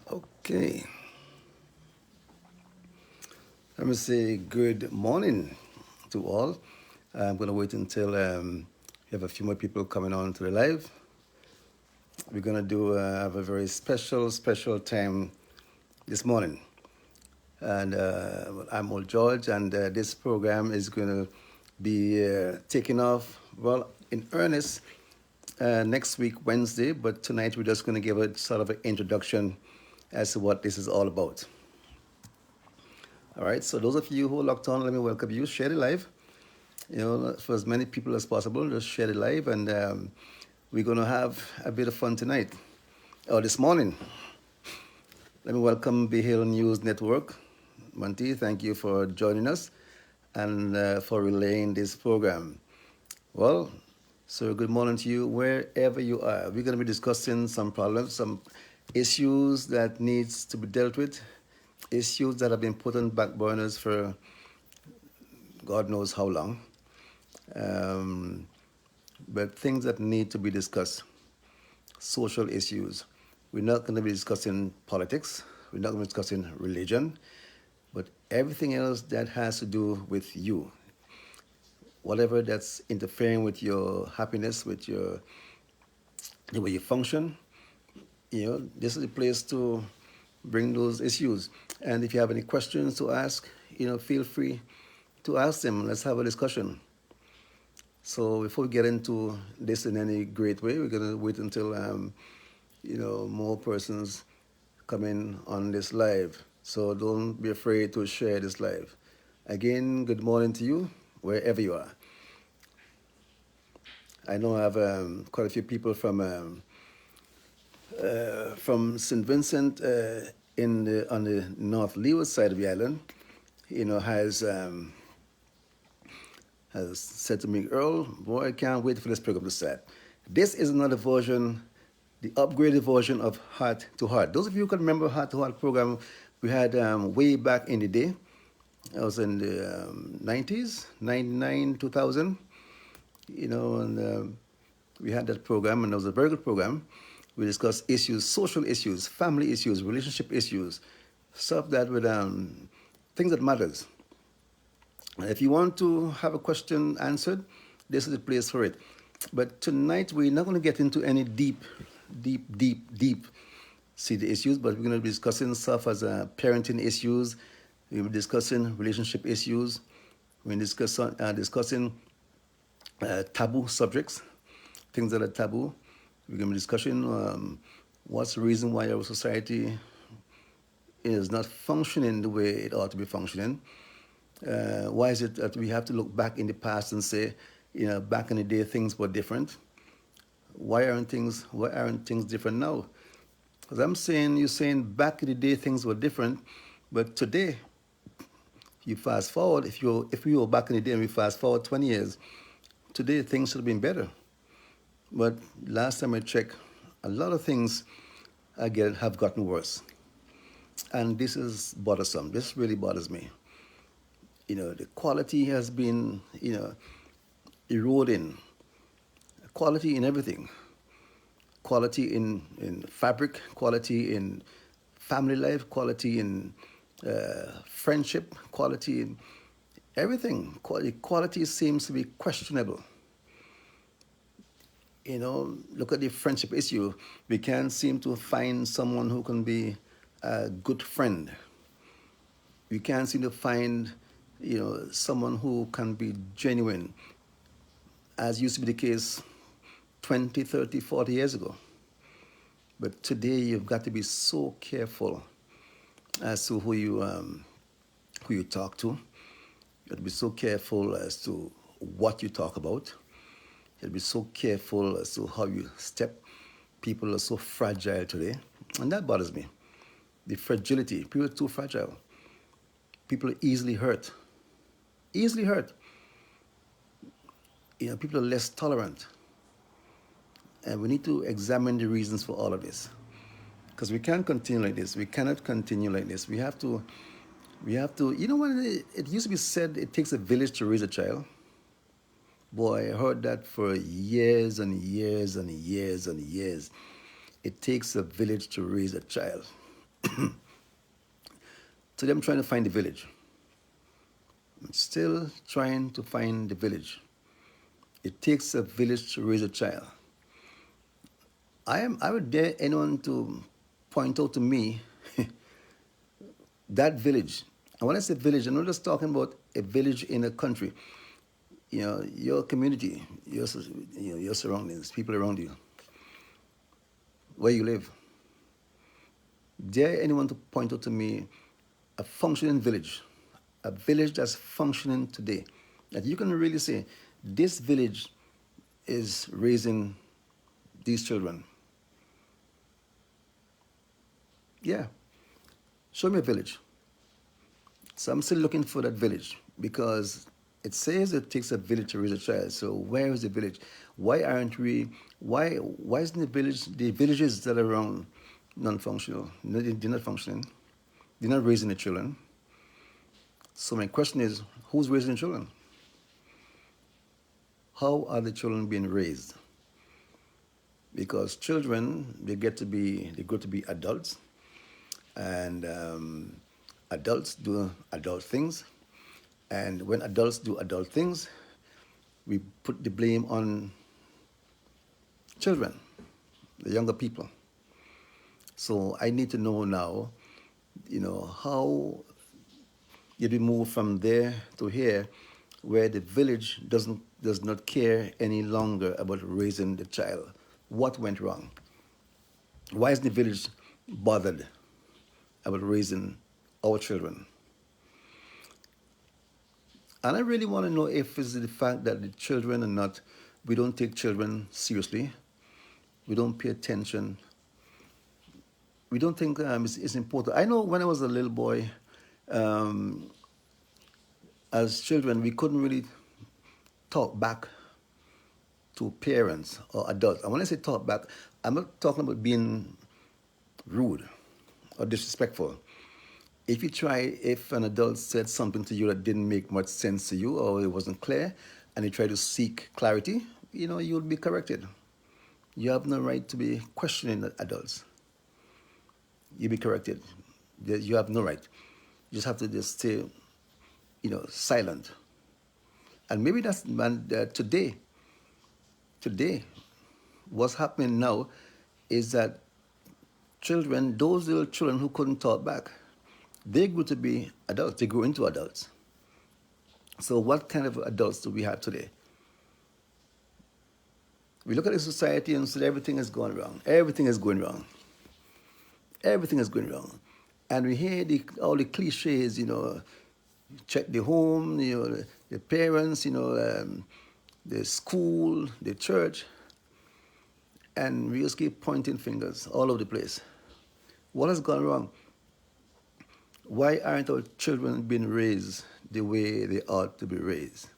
Okay, let me say good morning to all. I'm going to wait until we have a few more people coming on to the live. We're going to have a very special time this morning. And I'm Old George, and this program is going to be taking off, well, in earnest next week, Wednesday. But tonight, we're just going to give a sort of an introduction as to what this is all about. All right, so those of you who are locked on, let me welcome you. Share the live, for as many people as possible. Just share the live, and we're going to have a bit of fun tonight, or this morning. Let me welcome Be Hill News Network. Monty, thank you for joining us and for relaying this program. Well, so good morning to you wherever you are. We're going to be discussing some problems, some issues that needs to be dealt with, issues that have been put on back burners for God knows how long, but things that need to be discussed, social issues. We're not going to be discussing politics. We're not going to be discussing religion, but everything else that has to do with you, whatever that's interfering with your happiness, with the way you function, this is the place to bring those issues. And if you have any questions to ask, feel free to ask them. Let's have a discussion. So before we get into this in any great way, we're going to wait until, more persons come in on this live. So don't be afraid to share this live. Again, good morning to you, wherever you are. I know I have quite a few people from St. Vincent on the North Leeward side of the island, has said to me, Earl, boy, I can't wait for this program to start. This is another version, the upgraded version of Heart to Heart. Those of you who can remember Heart to Heart program we had way back in the day. I was in the 90s, 99, 2000, and we had that program, and it was a very good program. We discussed issues, social issues, family issues, relationship issues, stuff that would, things that matters. If you want to have a question answered, this is the place for it. But tonight we're not going to get into any deep seated issues, but we're going to be discussing stuff as parenting issues. We'll be discussing relationship issues. We're discussing taboo subjects, things that are taboo. We're going to be discussing what's the reason why our society is not functioning the way it ought to be functioning. Why is it that we have to look back in the past and say, back in the day things were different? Why aren't things different now? Because you're saying back in the day things were different, but today, you fast forward, if we were back in the day and we fast forward 20 years, today things should have been better. But last time I checked, a lot of things have gotten worse. And this is bothersome. This really bothers me. The quality has been, eroding. Quality in everything. Quality in fabric, quality in family life, quality in friendship, quality in everything. Quality seems to be questionable. Look at the friendship issue. We can't seem to find someone who can be a good friend. We can't seem to find someone who can be genuine, as used to be the case 20, 30, 40 years ago. But today you've got to be so careful as to who you talk to. You have to be so careful as to what you talk about. You have to be so careful as to how you step. People are so fragile today, and that bothers me. The fragility. People are too fragile. People are easily hurt. Easily hurt. People are less tolerant. And we need to examine the reasons for all of this. Because we can't continue like this. We cannot continue like this. We have to, when it used to be said, it takes a village to raise a child. Boy, I heard that for years and years and years and years. It takes a village to raise a child. Today I'm trying to find the village. I'm still trying to find the village. It takes a village to raise a child. I would dare anyone to point out to me that village. And when I say village, I'm not just talking about a village in a country. You know, your community, your surroundings, people around you, where you live. Dare anyone to point out to me a functioning village, a village that's functioning today, that you can really say, this village is raising these children. Yeah, show me a village. So I'm still looking for that village because it says it takes a village to raise a child. So where is the village? Why aren't we? Why isn't the villages that are around non-functional? No, they're not functioning. They're not raising the children. So my question is, who's raising the children? How are the children being raised? Because children, they grow to be adults, and adults do adult things. And when adults do adult things, we put the blame on children, the younger people. So I need to know now, how did we move from there to here, where the village does not care any longer about raising the child? What went wrong? Why isn't the village bothered about raising our children? And I really want to know if it's the fact that the children are not, we don't take children seriously, we don't pay attention, we don't think it's important. I know when I was a little boy, um, as children, we couldn't really talk back to parents or adults. And when I say talk back, I'm not talking about being rude or disrespectful. If an adult said something to you that didn't make much sense to you or it wasn't clear, and you try to seek clarity, you'll be corrected. You have no right to be questioning adults. You'll be corrected. You have no right. You just have to just stay, silent. And maybe that's today, what's happening now is that children, those little children who couldn't talk back, they grew to be adults. They grew into adults. So what kind of adults do we have today? We look at the society and say everything is going wrong. Everything is going wrong. Everything is going wrong. And we hear all the cliches, check the home, the parents, the school, the church, and we just keep pointing fingers all over the place. What has gone wrong? Why aren't our children being raised the way they ought to be raised?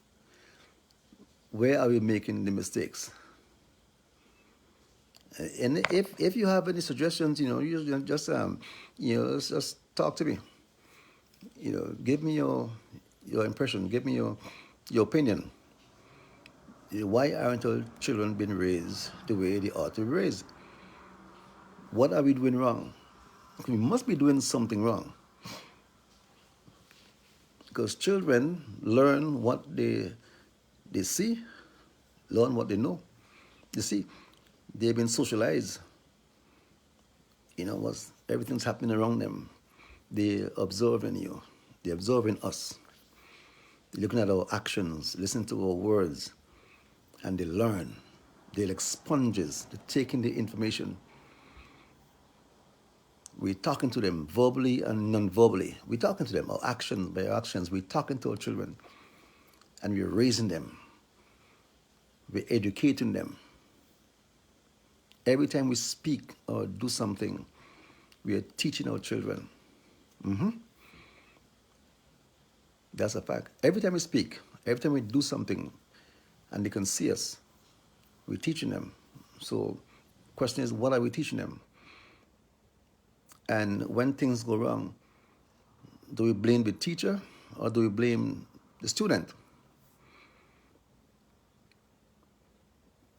Where are we making the mistakes? And if you have any suggestions, you just talk to me. Give me your impression. Give me your opinion. Why aren't our children being raised the way they ought to be raised? What are we doing wrong? We must be doing something wrong. Because children learn what they see, learn what they know. You see, they've been socialized. Everything's happening around them. They're observing you. They're observing us. They're looking at our actions, listening to our words, and they learn. They're like sponges. They're taking the information. We're talking to them verbally and non-verbally. We're talking to them, by our actions. We're talking to our children, and we're raising them. We're educating them. Every time we speak or do something, we are teaching our children. That's a fact. Every time we speak, every time we do something, and they can see us, we're teaching them. So, question is, what are we teaching them? And when things go wrong, do we blame the teacher or do we blame the student?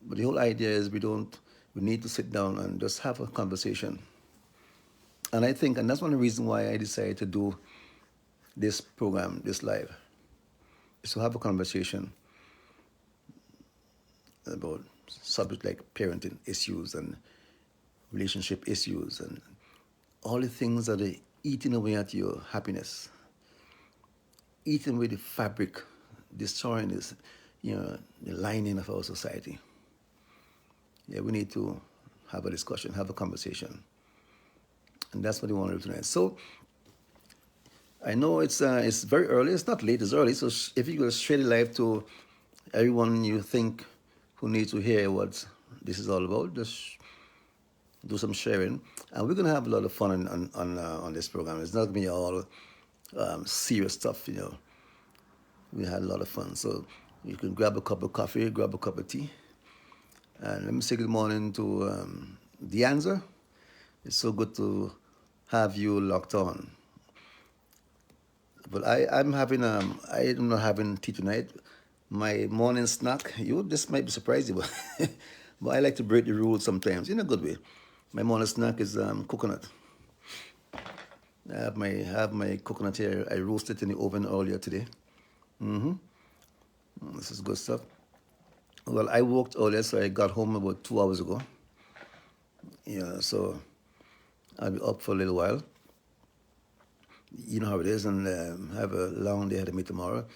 But the whole idea is we need to sit down and just have a conversation And I think, and that's one of the reasons why I decided to do this program, this live, is to have a conversation about subjects like parenting issues and relationship issues and all the things that are eating away at your happiness, eating away the fabric, destroying this, the lining of our society. Yeah, we need to have a discussion, have a conversation. And that's what we want to do tonight. So I know it's very early. It's not late, it's early. So if you go straight live to everyone you think who needs to hear what this is all about, just do some sharing. And we're going to have a lot of fun on this program. It's not going to be all serious stuff, We had a lot of fun. So you can grab a cup of coffee, grab a cup of tea. And let me say good morning to Deanza. It's so good to have you locked on. But I'm not having tea tonight. My morning snack, this might be surprising, but, but I like to break the rules sometimes in a good way. My morning snack is coconut. I have my coconut here. I roasted it in the oven earlier today. This is good stuff. Well, I worked earlier, so I got home about 2 hours ago. Yeah, so I'll be up for a little while. You know how it is, and have a long day ahead of me tomorrow.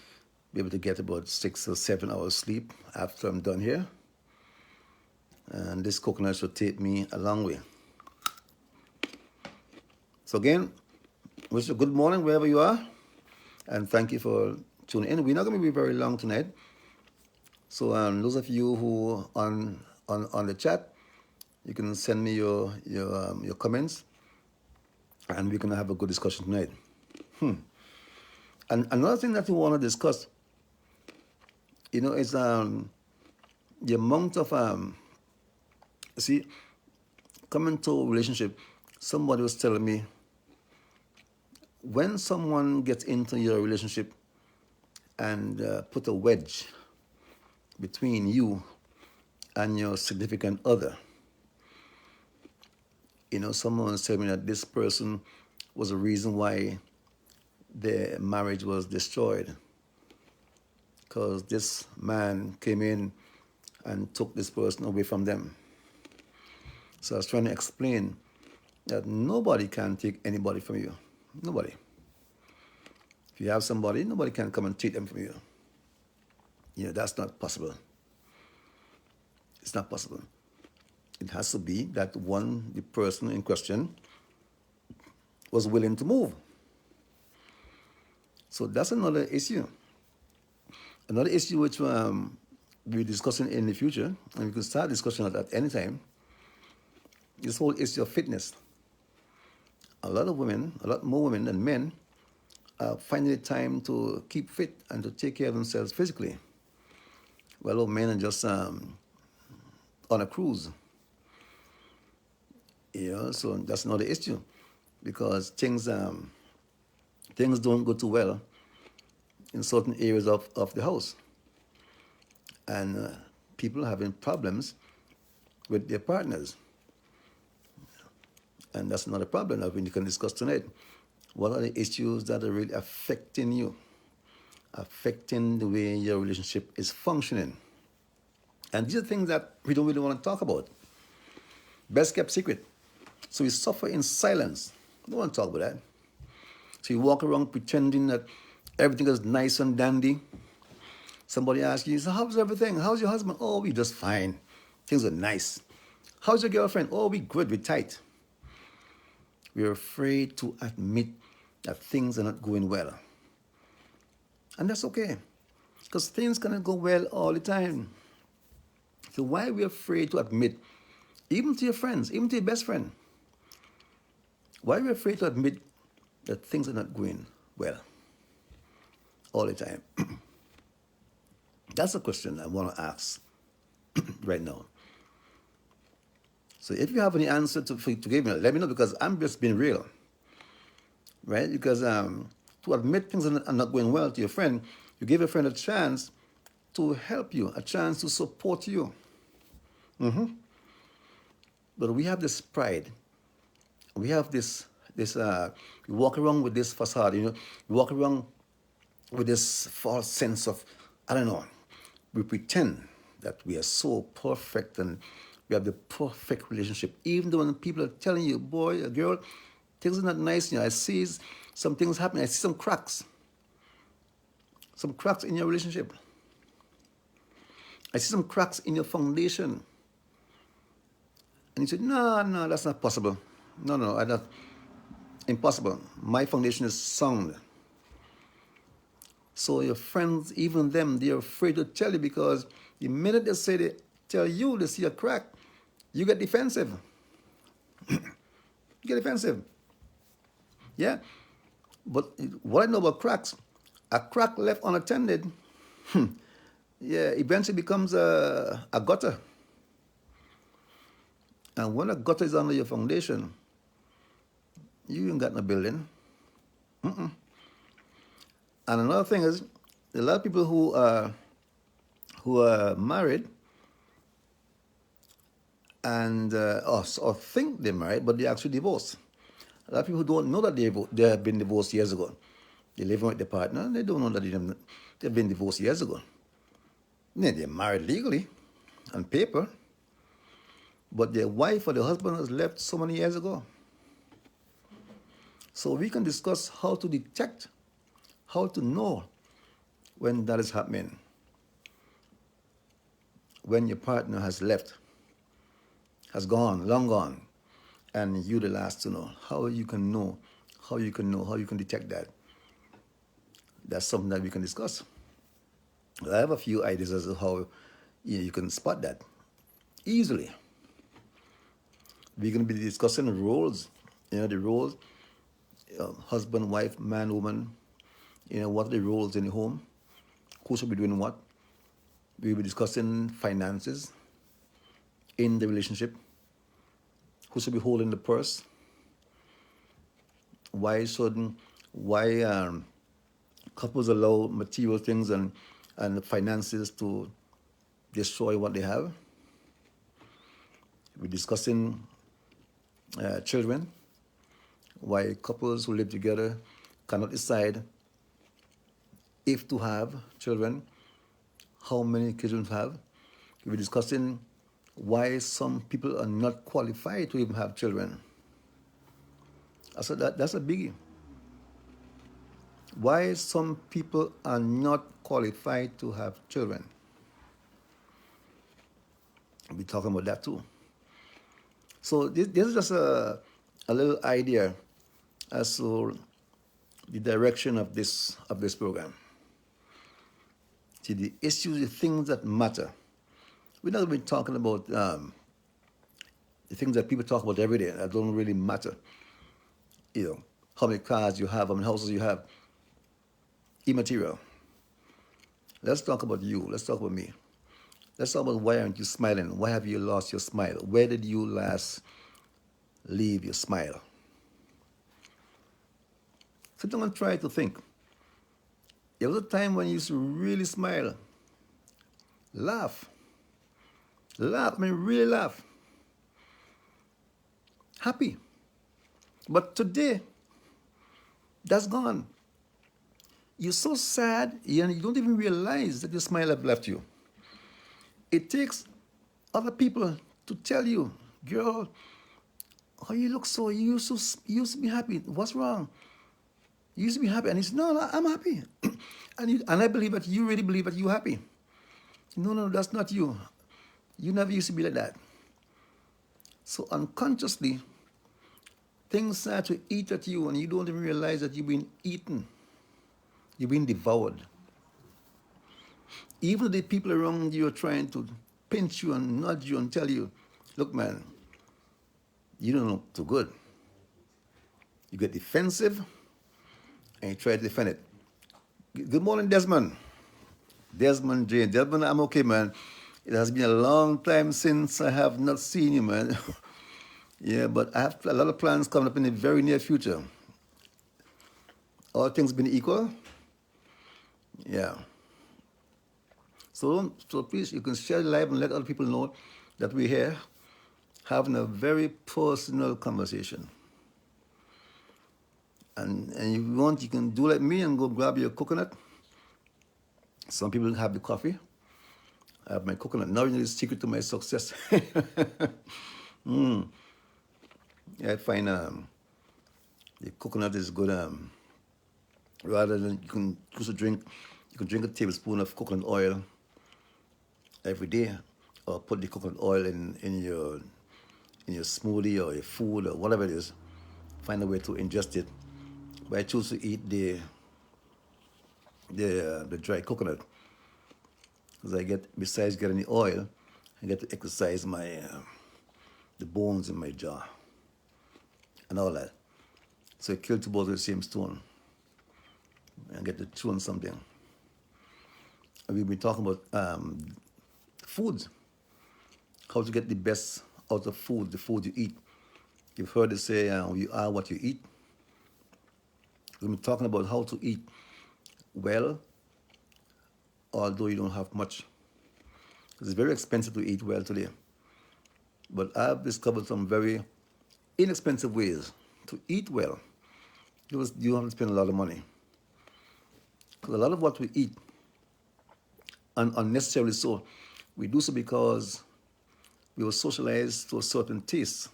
Be able to get about 6 or 7 hours sleep after I'm done here. And this coconut should take me a long way. So again, wish you good morning wherever you are, and thank you for tuning in. We're not going to be very long tonight. So those of you who on the chat, you can send me your comments, and we're going to have a good discussion tonight. And another thing that we want to discuss, is the amount of coming to a relationship. Somebody was telling me, when someone gets into your relationship and put a wedge between you and your significant other, someone was telling me that this person was the reason why their marriage was destroyed, because this man came in and took this person away from them. So I was trying to explain that nobody can take anybody from you. Nobody. If you have somebody, nobody can come and take them from you. That's not possible. It's not possible. It has to be that the person in question was willing to move. So that's another issue. Another issue which we'll be discussing in the future, and we can start discussing at any time, this whole issue of fitness. A lot more women than men are finding the time to keep fit and to take care of themselves physically. Well, men are just on a cruise. So that's another issue, because things don't go too well in certain areas of the house. And people having problems with their partners. And that's not a problem that we can discuss tonight. What are the issues that are really affecting you? Affecting the way your relationship is functioning? And these are things that we don't really want to talk about. Best kept secret. So we suffer in silence. Don't want to talk about that. So you walk around pretending that everything is nice and dandy. Somebody asks you, so how's everything? How's your husband? Oh, we just fine. Things are nice. How's your girlfriend? Oh, we good, we tight. We're afraid to admit that things are not going well. And that's okay, because things cannot go well all the time. So why are we afraid to admit, even to your friends, even to your best friend, why are we afraid to admit that things are not going well all the time? That's a question I want to ask right now. So if you have any answer to give me, let me know, because I'm just being real, right? Because to admit things are not going well to your friend, you give your friend a chance to help you, a chance to support you. But we have this pride, we have this this we walk around with this facade, we walk around with this false sense of, I don't know, we pretend that we are so perfect and we have the perfect relationship. Even though when people are telling you, boy, a girl, things are not nice, I see some things happening, I see some cracks in your relationship. I see some cracks in your foundation. And you say, no, that's not possible. No, I don't. Impossible. My foundation is sound. So your friends, even them, they're afraid to tell you because the minute they tell you they see a crack, you get defensive. You get defensive. Yeah? But what I know about cracks, a crack left unattended, yeah, eventually becomes a gutter. And when a gutter is under your foundation, you ain't got no building. And another thing is, a lot of people who are married and or think they're married, but they're actually divorced. A lot of people who don't know that they have been divorced years ago. They're living with their partner, and they don't know that they've been divorced years ago. Yeah, they're married legally, on paper, but their wife or their husband has left so many years ago. So we can discuss how to detect, how to know when that is happening. When your partner has left, has gone, long gone, and you're the last to know. How you can detect that. That's something that we can discuss. I have a few ideas as to how you can spot that easily. We're going to be discussing the roles, the roles, husband, wife, man, woman, what are the roles in the home, who should be doing what. We'll be discussing finances in the relationship, who should be holding the purse, why couples allow material things and finances to destroy what they have. We're discussing children, why couples who live together cannot decide if to have children, how many children to have. We're discussing why some people are not qualified to even have children. I said that's a biggie. Why some people are not qualified to have children. We'll be talking about that too. So this is just a little idea as to the direction of this program. See, the issues, the things that matter. We're not going to be talking about the things that people talk about every day that don't really matter. How many cars you have, how many houses you have. Immaterial. Let's talk about you. Let's talk about me. Let's talk about why aren't you smiling? Why have you lost your smile? Where did you last leave your smile? Sit down and try to think. There was a time when you used to really smile. Laugh. Really laugh. Happy. But today, that's gone. You're so sad, and you don't even realize that your smile has left you. It takes other people to tell you, girl, oh, you look so, you used to be happy. What's wrong? You used to be happy. And he said, no, I'm happy. and I believe that you really believe that you're happy. No, that's not you. You never used to be like that. So unconsciously, things start to eat at you and you don't even realize that you've been eaten. You've been devoured. Even the people around you are trying to pinch you and nudge you and tell you, look, man, you don't look too good. You get defensive and you try to defend it. Good morning, Desmond. Desmond J. Desmond, I'm okay, man. It has been a long time since I have not seen you, man. Yeah, but I have a lot of plans coming up in the very near future. All things being equal. Yeah. So please, you can share the live and let other people know that we're here having a very personal conversation. And if you want, you can do like me and go grab your coconut. Some people have the coffee. I have my coconut. Now you know the secret to my success. Yeah, I find the coconut is good. Rather than you can drink a tablespoon of coconut oil every day, or put the coconut oil in your smoothie or your food or whatever it is. Find a way to ingest it. But I choose to eat the dry coconut because I get, besides getting the oil, I get to exercise my the bones in my jaw and all that. So I kill two birds with the same stone and get to chew on something. And we've been talking about foods, how to get the best out of food, the food you eat. You've heard it say, you are what you eat. We've been talking about how to eat well, although you don't have much. It's very expensive to eat well today. But I've discovered some very inexpensive ways to eat well. You don't have to spend a lot of money. Because a lot of what we eat, and unnecessarily so, we do so because we were socialized to a certain taste.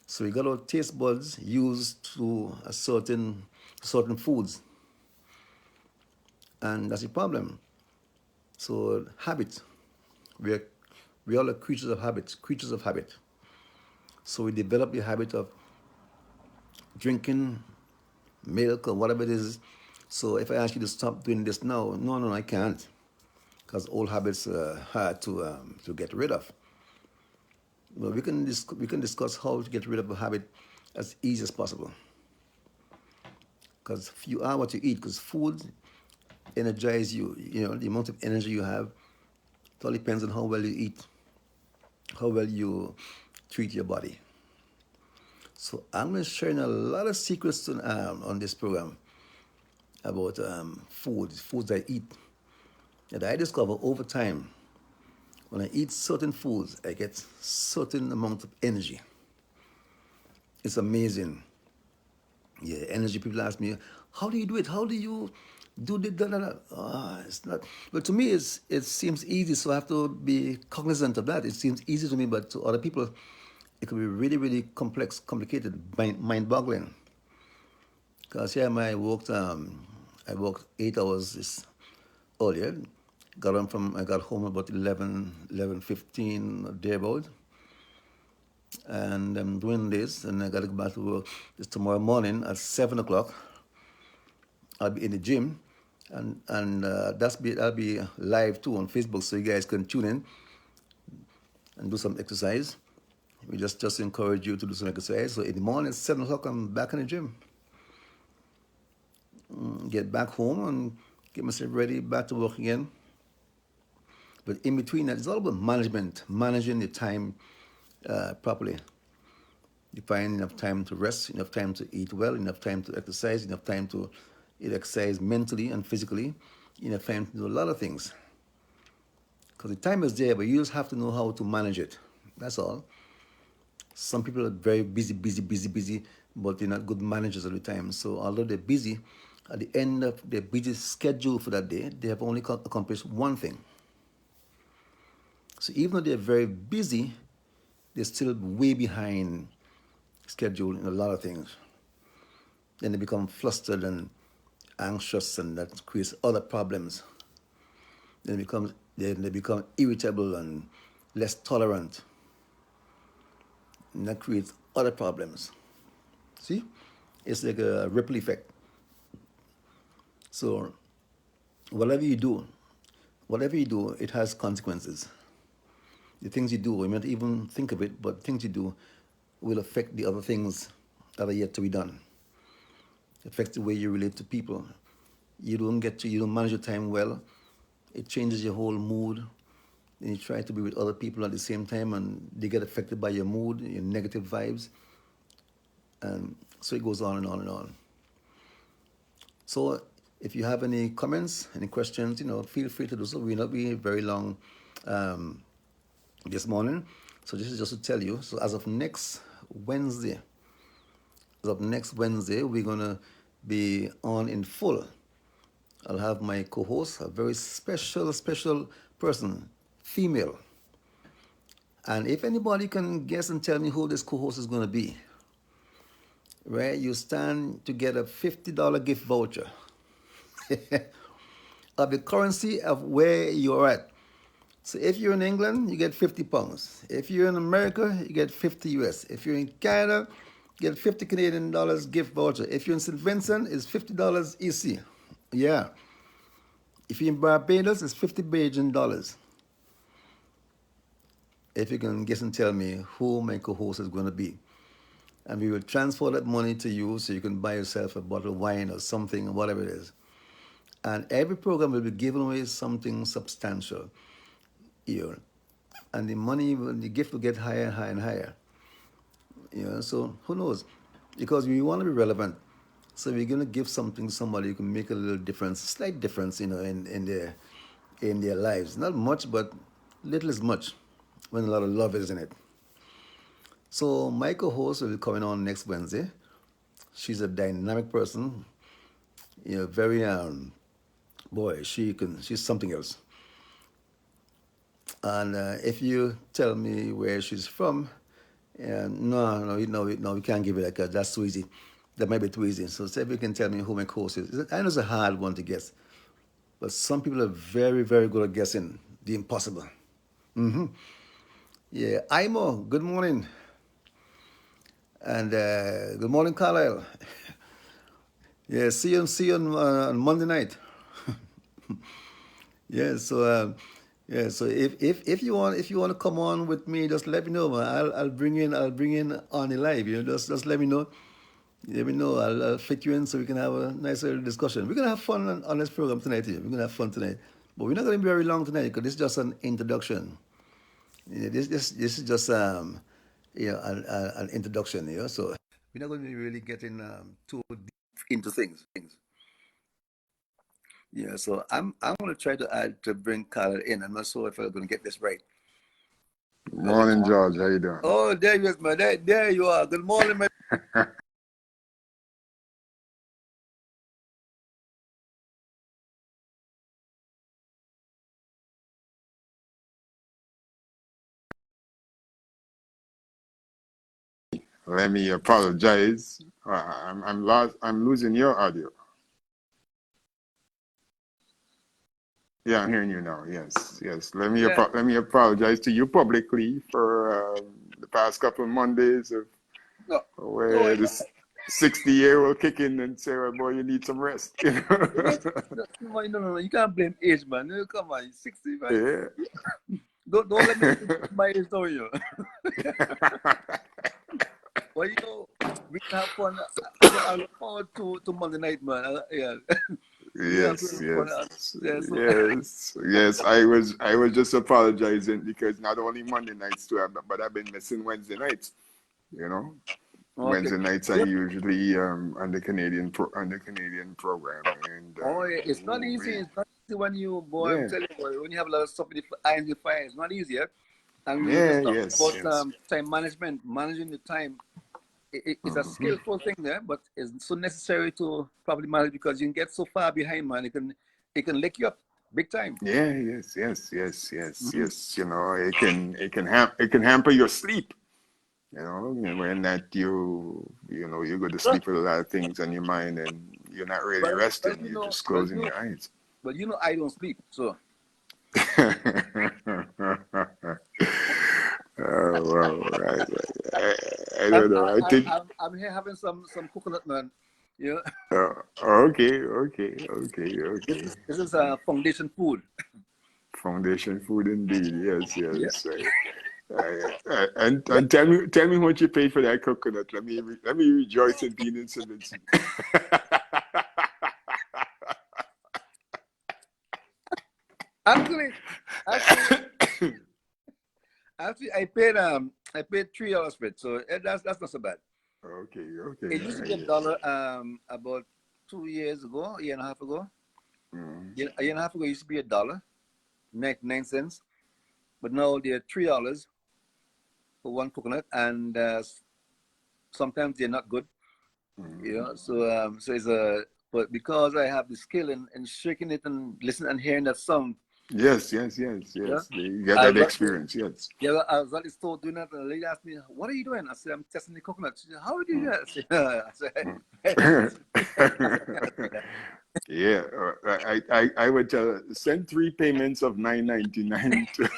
So we got our taste buds used to a certain foods. And that's the problem. So habit. We all are creatures of habit. So we develop the habit of drinking milk or whatever it is. So if I ask you to stop doing this now, no, I can't, because old habits are hard to get rid of. But we can discuss how to get rid of a habit as easy as possible. Because you are what you eat. Because food energizes you. You know, the amount of energy you have. It all depends on how well you eat, how well you treat your body. So I'm going to share a lot of secrets on this program about foods I eat that I discover over time. When I eat certain foods, I get certain amount of energy. It's amazing. Yeah, energy. People ask me, how do you do it? How do you do the it's not. But to me, it seems easy. So I have to be cognizant of that. It seems easy to me, but to other people, it could be really, really complex, complicated, mind-boggling. Because yeah, I worked 8 hours earlier. I got home about 11:15 thereabout. And I'm doing this, and I got to go back to work this tomorrow morning at 7 o'clock. I'll be in the gym, and I'll be live too on Facebook, so you guys can tune in and do some exercise. We just encourage you to do some exercise. So in the morning at 7 o'clock, I'm back in the gym. Get back home and get myself ready, back to work again. But in between that, it's all about managing the time properly. You find enough time to rest, enough time to eat well, enough time to exercise, enough time to exercise mentally and physically, enough time to do a lot of things. Because the time is there, but you just have to know how to manage it. That's all. Some people are very busy, but they're not good managers of the time. So although they're busy, at the end of their busy schedule for that day, they have only accomplished one thing. So even though they're very busy, they're still way behind schedule in a lot of things. Then they become flustered and anxious, and that creates other problems. Then they become irritable and less tolerant. And that creates other problems. See? It's like a ripple effect. So whatever you do, it has consequences. The things you do, you might not even think of it, but things you do will affect the other things that are yet to be done. It affects the way you relate to people. You don't manage your time well. It changes your whole mood. Then you try to be with other people at the same time, and they get affected by your mood, your negative vibes. And so it goes on and on and on. So if you have any comments, any questions, feel free to do so. We'll not be very long this morning. So this is just to tell you. So as of next Wednesday, up next Wednesday, we're gonna be on in full. I'll have my co-host, a very special person, female. And if anybody can guess and tell me who this co-host is gonna be, right? You stand to get a $50 gift voucher of the currency of where you're at. So if you're in England, you get £50. If you're in America, you get 50 US. If you're in Canada, you get 50 Canadian dollars gift voucher. If you're in St. Vincent, it's $50 EC. Yeah. If you're in Barbados, it's 50 Bajan dollars. If you can guess and tell me who my co-host is going to be. And we will transfer that money to you so you can buy yourself a bottle of wine or something, or whatever it is. And every program will be giving away something substantial. You know, and the money, the gift will get higher and higher and higher. So who knows? Because we want to be relevant. So we're gonna give something to somebody who can make a little difference, slight difference, in their lives. Not much, but little is much when a lot of love is in it. So my co-host will be coming on next Wednesday. She's a dynamic person, very boy, she's something else. And if you tell me where she's from, no, we can't give it like that. That's too easy. That might be too easy. So if you can tell me who my course is. I know it's a hard one to guess, but some people are very, very good at guessing the impossible. Yeah, Imo, good morning. And good morning, Carlisle. Yeah, see you on Monday night. Yeah, so if you want to come on with me, just let me know, man. I'll bring in on the live. Just let me know. Let me know. I'll fit you in so we can have a nice little discussion. We're gonna have fun on this program tonight. We're gonna have fun tonight, but we're not gonna be very long tonight because this is just an introduction. This is just an introduction. So we're not going to be really getting too deep into things. Yeah, so I'm gonna try to bring Carla in. I'm not sure if I'm gonna get this right. Morning, George. How you doing? Oh, there you is, man. There you are. Good morning, man. Let me apologize. I'm lost. I'm losing your audio. Yeah, I'm hearing you now. Yes. Yeah. Let me apologize to you publicly for the past couple of Mondays of No, no, where this 60-year will kick in and say, "Well, boy, you need some rest." no. You can't blame age, man. Come on, 60, man. Yeah. Don't let me my age know you. Well, we can have fun. I look forward to Monday night, man. Yeah. Yes. Yeah, so, I was just apologizing because not only Monday nights too, but I've been missing Wednesday nights. You know, okay. Wednesday nights are usually on the Canadian program, and Oh, yeah. It's not easy. It's not easy when I'm yeah, telling you, boy, when you have a lot of stuff in the irons in the fire, it's not easy. Yeah? And we were yeah, just talking yes, about yes. time management, managing the time. It's a Hmm. skillful thing there, but it's so necessary to probably manage because you can get so far behind, man. It can lick you up big time. Yeah, Mhm. yes. It can hamper your sleep. When that you go to But, sleep with a lot of things on your mind and you're not really but, but resting. you You're know, just closing your eyes. I don't sleep. So Oh, well, right. I I'm don't know. I, I I, think. I'm here having some coconut, man. You know, Okay. this is a foundation food. Foundation food indeed. Yeah. Yes. And tell me what you paid for that coconut. Let me rejoice in being in St. Vincent. Actually, actually, I paid $3 for it, so that's not so bad. Okay. It used to be a Yes. dollar about 2 years ago, a year and a half ago. Mm. Yeah, a year and a half ago, it used to be a dollar, 99 cents. But now they're $3 for one coconut, and sometimes they're not good. You know, so it's a, but because I have the skill in shaking it and listening and hearing that sound, Yes, yes, yes, yeah. yes. You get I that was, experience, yes. yeah, well, I was at the store doing that, and the lady asked me, "What are you doing?" I said, "I'm testing the coconut." She said, "How do you do Mm. that?" I said, Mm. I said, "I can't do that." Yeah, I would tell her, send three payments of 9.99 to.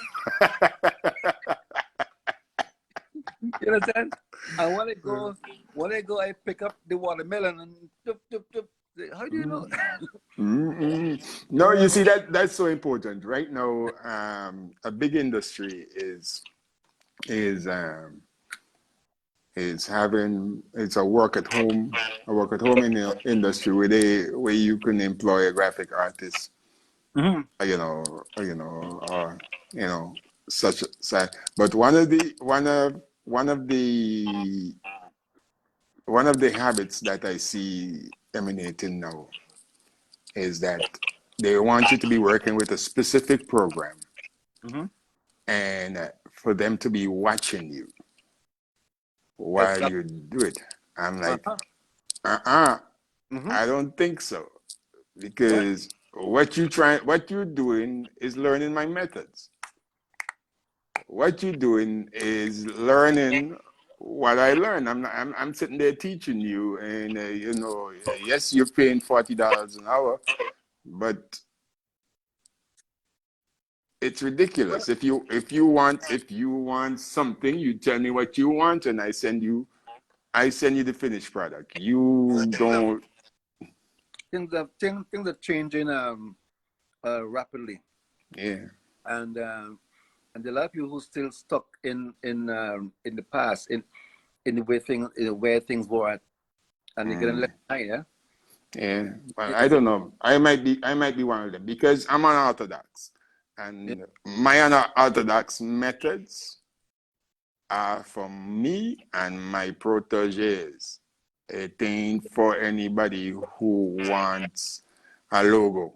You understand? And when I go, I pick up the watermelon and tup, tup, tup. How do you know? No, you see that's so important right now. A big industry is um, is having it's a work at home in the industry where you can employ a graphic artist, Mm-hmm. or you know such. But one of the habits that I see emanating now is that they want you to be working with a specific program Mm-hmm. and for them to be watching you while Exactly. you do it. I'm like, Uh-huh. uh-uh, Mm-hmm. I don't think so. Right. Because what you're doing is learning my methods. What you're doing is learning what I learned. I'm sitting there teaching you, and yes, you're paying $40 an hour, but it's ridiculous. If you want something, you tell me what you want, and I send you the finished product. You Things have don't. things are changing rapidly, Yeah. and there are a lot of people who still stuck in the past in the way things were at, and they're getting Mm. left behind. Yeah. Yeah, well, I It's don't know. I might be one of them because I'm unorthodox, yeah. and my unorthodox methods are for me and my proteges. It ain't for anybody who wants a logo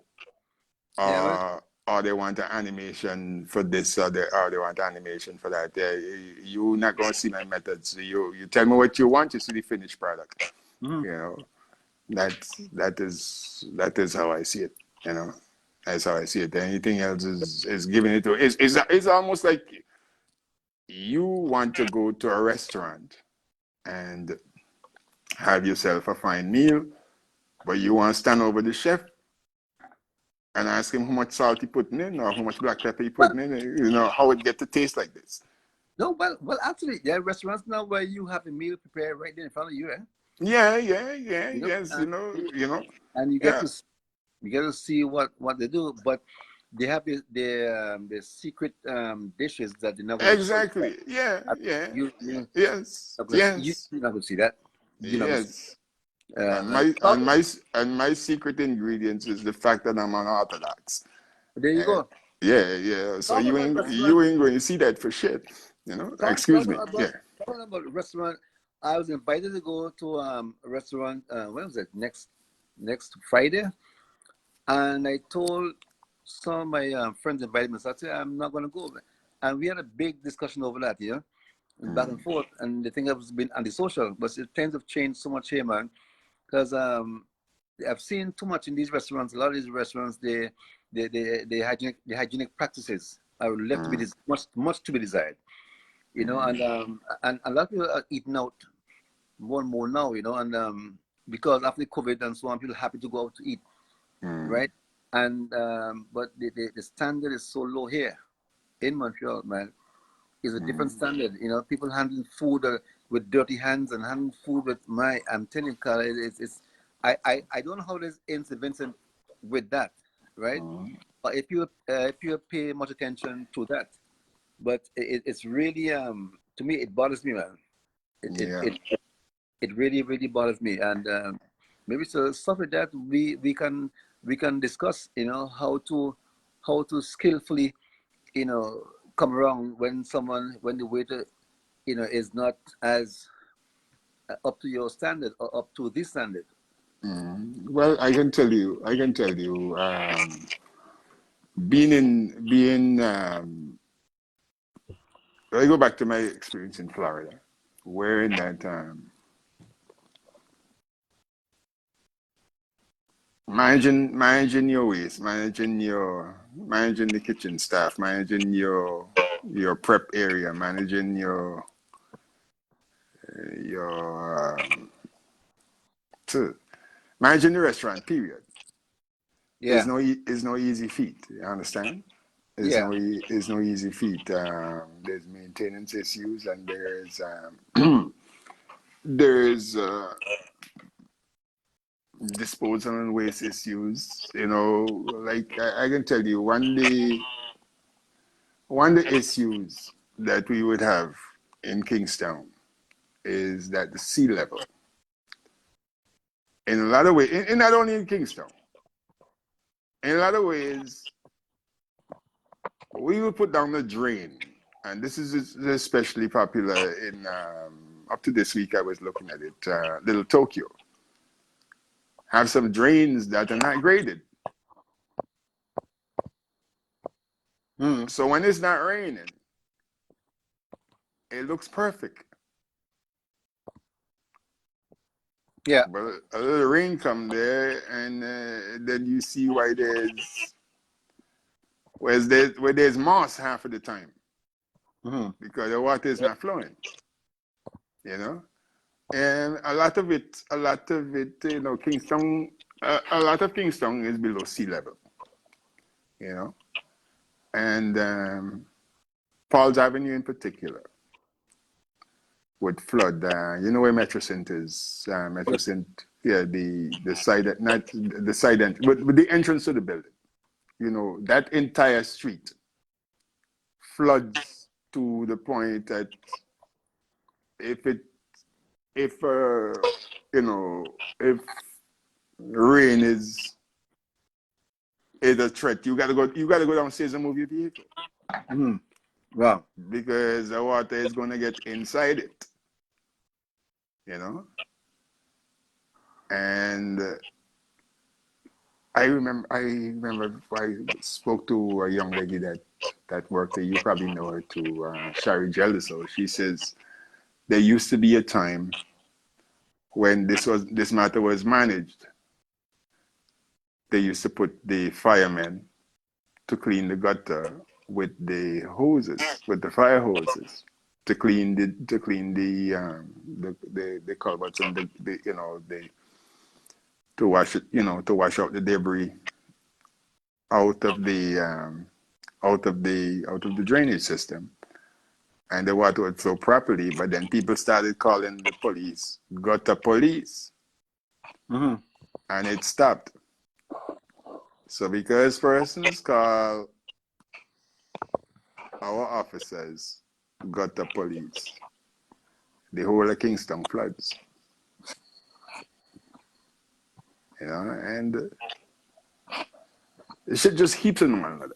Yeah. Well, or they want an animation for this or they want animation for that. You're not gonna see my methods. You tell me what you want, you see the finished product. mm-hmm. You know. That is how I see it. You know, that's how I see it. Anything else is giving it to it's almost like you want to go to a restaurant and have yourself a fine meal, but you want to stand over the chef and ask him how much salt he putting in or how much black pepper he Well, putting in. You know how it get to taste like this. no, well, actually, there are restaurants now where you have a meal prepared right there in front of you, eh? Yeah, yeah, yeah, You know, yes, and you get yeah, to see what they do, but they have the secret dishes that they're not going to show you. exactly, yeah, yeah, You yes, yes, you're not going to see that. You're not going to see. yes. Um, And and my talk, and my and my secret ingredients is the fact that I'm unorthodox. there you And go. yeah, yeah. So Talking about you restaurant. ain't going to see that for shit. Excuse me. Yeah. Talking about restaurant. I was invited to go to a restaurant. When was it? Next Friday. And I told some of my friends invited me. So I said, I'm not going to go. And we had a big discussion over that, yeah, and back and Mm, forth. And the thing has been antisocial, but things have changed so much here, man. Because I've seen too much in these restaurants. A lot of these restaurants, the hygienic practices are left to be mm, much to be desired. You know, mm, and a lot of people are eating out more and more now. You know, and because after COVID and so on, people are happy to go out to eat, mm, right? And but the standard is so low here in Montreal, man. Is a different mm, standard. You know, people handling food with dirty hands and handling food with my. I'm telling you, Carl, I don't know how there's intervention with that, right? mm. But if you pay much attention to that, but it's really to me it bothers me, man. It it Yeah. it, it really bothers me, and maybe so stuff like that we can discuss. You know how to skillfully come around when the waiter is not as up to your standard or up to this standard. Well, I can tell you, being I go back to my experience in Florida, where in that managing your waste, managing the kitchen staff, managing your prep area, managing your to managing the restaurant. Period. Yeah. Is no easy feat. You understand? Yeah. It's no easy feat. There's maintenance issues, and there's disposal and waste issues. You know, like I can tell you, one of the issues that we would have in Kingstown is that the sea level, in a lot of ways, in not only in Kingstown, in a lot of ways, we would put down the drain, and this is especially popular in up to this week. I was looking at it, Little Tokyo, have some drains that are not graded. So when it's not raining, it looks perfect. Yeah. But a little rain come there, and then you see why there's moss half of the time because the water is not flowing. You know, and a lot of it, you know, Kingston, a lot of Kingston is below sea level. You know, and Paul's Avenue in particular would flood. You know where Metrocent is? Metrocent, yeah, the side, not the side end, but the entrance to the building. You know, that entire street floods to the point that if you know, if rain is a threat, you gotta go downstairs and move your vehicle. Wow. Because the water is gonna get inside it. You know? And I remember I spoke to a young lady that worked there. You probably know her too, Shari Jelliso. She says there used to be a time when this matter was managed. They used to put the firemen to clean the gutter with the hoses, with the fire hoses, to clean the culverts and the you know to wash it, you know, to wash out the debris out of the drainage system, and the water would flow properly. But then people started calling the police gutter police, and it stopped. So because persons call our officers gutter police, the whole of Kingston floods. You know, and it shit just heaps in one another.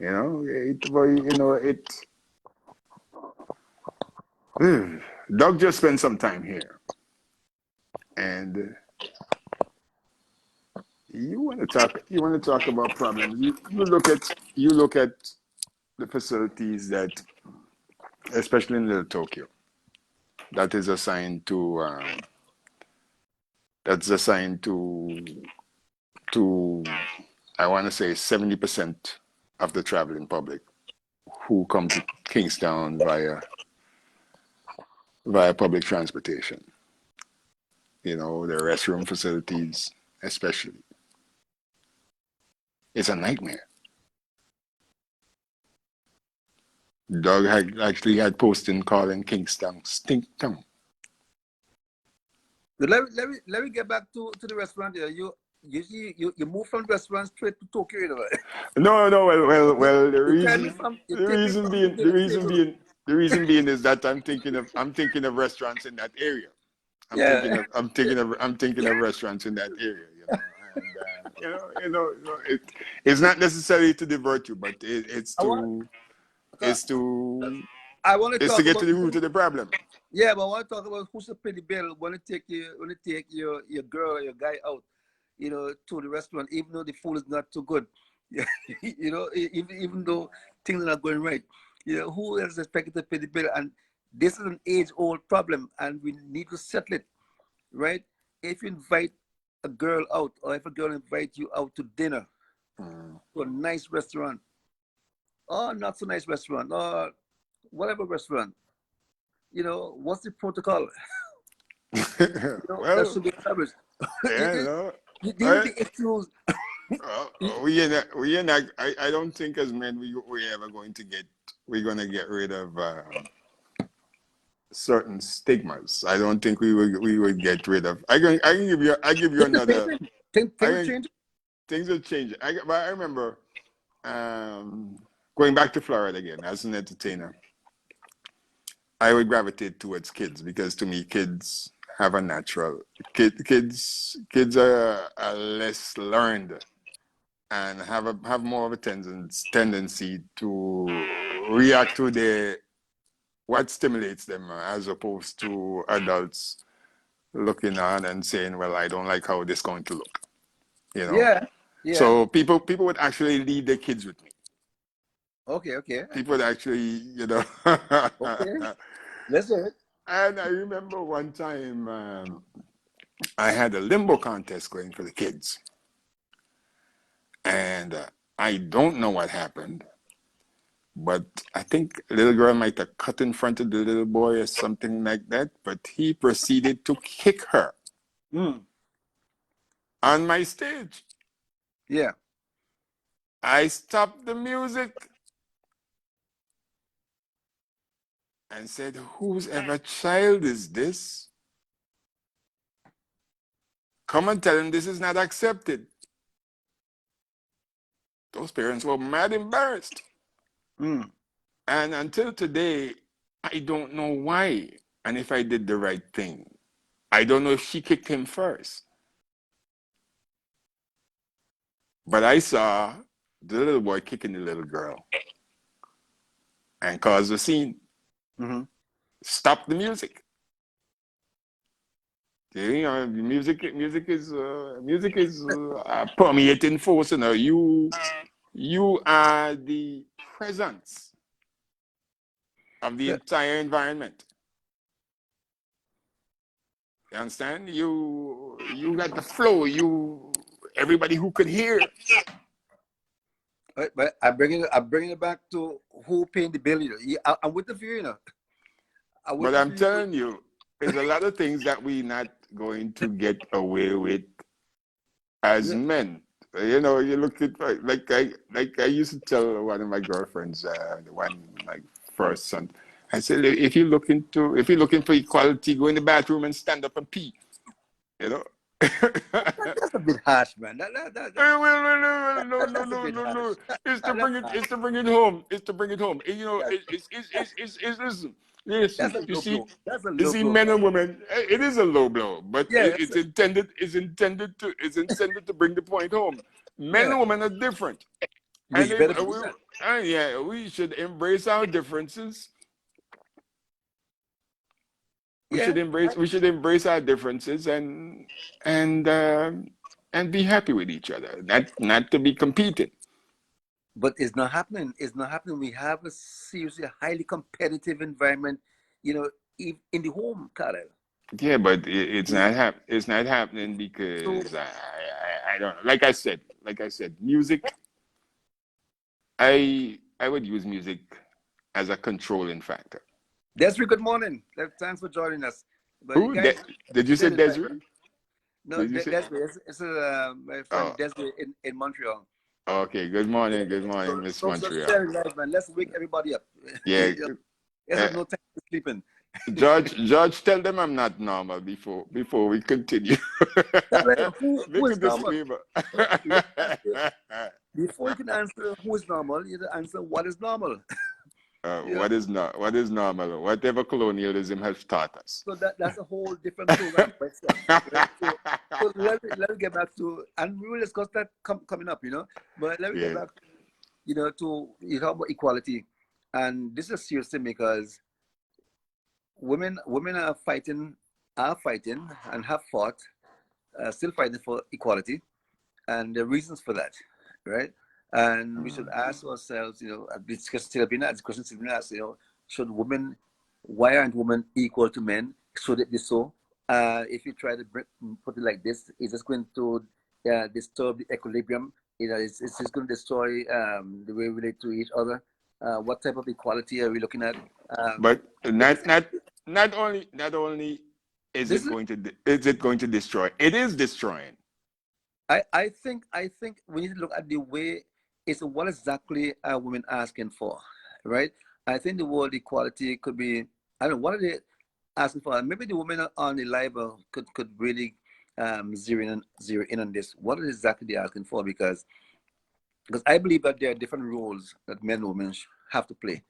You know, Doug just spent some time here, and you want to talk about problems. You look at the facilities that, especially in Little Tokyo, that is assigned to to I want to say 70% of the traveling public who come to Kingstown via public transportation. You know, the restroom facilities, especially. It's a nightmare. Doug had posting calling Kingstown stink town. Let me get back to the restaurant. You move from the restaurant straight to Tokyo, you know. No. Well. The reason being is that I'm thinking of restaurants in that area. I'm thinking of restaurants in that area. You know, and it's not necessarily to divert you, but it's to get to the root of the problem. Yeah, but I want to talk about who's to pay the bill when you take your girl or your guy out, you know, to the restaurant, even though the food is not too good. You know, even though things are not going right. You know, who is expected to pay the bill? And this is an age-old problem, and we need to settle it, right? If you invite a girl out, or if a girl invite you out to dinner Mm. to a nice restaurant, or not so nice restaurant, or whatever restaurant, what's the protocol? That Well, should be established. yeah, no. These are the issues. We in that, I don't think as men we ever going to get, we're going to get rid of certain stigmas. I don't think we would get rid of. I give you Things are another. changing. I Things are think changing. things will change. But I remember going back to Florida again as an entertainer. I would gravitate towards kids because to me, kids have a natural kids are less learned and have more of a tendency to react to what stimulates them as opposed to adults looking on and saying, well, I don't like how this is going to look, you know. Yeah, yeah. So people would actually leave their kids with me. Okay, okay, People would actually, okay. Let's do it. And I remember one time I had a limbo contest going for the kids. And I don't know what happened, but I think a little girl might have cut in front of the little boy or something like that, but he proceeded to kick her Mm, on my stage. yeah. I stopped the music and said, whose ever child is this? Come and tell him this is not accepted. Those parents were mad embarrassed. Mm. And until today, I don't know why and if I did the right thing. I don't know if she kicked him first. But I saw the little boy kicking the little girl and caused a scene. Mm-hmm. Stop the music. Music is permeating force. You are the presence of the entire environment. You understand? You got the flow. Everybody who could hear. But I'm bringing it back to who paying the bill. I'm with the view, I'm with But the I'm view. telling you, there's a lot of things that we're not going to get away with as Yeah. men. You look at like I used to tell one of my girlfriends, my first son, I said, if you're looking for equality, go in the bathroom and stand up and pee. You know. That's a bit harsh, man. Well, no, no, That's a no, bit no, harsh. no. It's to That's bring it. harsh. It's to bring it home. It's to bring it home. That's, Listen. that's Listen. a You low see, blow. That's a you low see, blow. men and women. It is a low blow, but Yeah, it's intended to bring the point home. Men yeah. and women are different, Yeah, and you better believe that. yeah, we should embrace our differences. Yeah, We should embrace our differences and and be happy with each other. Not to be competing. but it's not happening. It's not happening. We have a seriously highly competitive environment, you know, in the home, Karel. Yeah, but it's You know, it's not happening so because I don't know. Like I said, music. I would use music as a controlling factor. Desiree, good morning. Thanks for joining us. But you Who guys did you say said it right, Desiree? man. No, Did you say? Desiree. It's my friend Oh, Desiree in Montreal. okay. Yeah. Good morning, Miss So Montreal. sharing life, man. Let's wake everybody up. Yeah, There's uh, no time for sleeping. George, tell them I'm not normal before we continue. That's right. Who Make a is normal? disclaimer. Let's answer, before you can answer who is normal, you have to answer what is normal. Yeah. What is normal? Whatever colonialism has taught us. So that's a whole different program by itself. Right? So let me get back to, and we will discuss that coming up, But let me get Yeah. back, to you talk about equality, and this is serious thing because women are fighting and have fought, still fighting for equality, and the reasons for that, right? And we should ask ourselves, this question still being asked, should women, why aren't women equal to men? Should it be so? if you try to put it like this, it's just going to disturb the equilibrium. It's just going to destroy the way we relate to each other. What type of equality are we looking at? But It, not only this is is it going to destroy? It is destroying. I think we need to look at the way it's what exactly are women asking for, right? I think the word equality could be, I don't know, what are they asking for? Maybe the women on the label could really zero in on this. What is exactly they asking for? Because I believe that there are different roles that men and women have to play,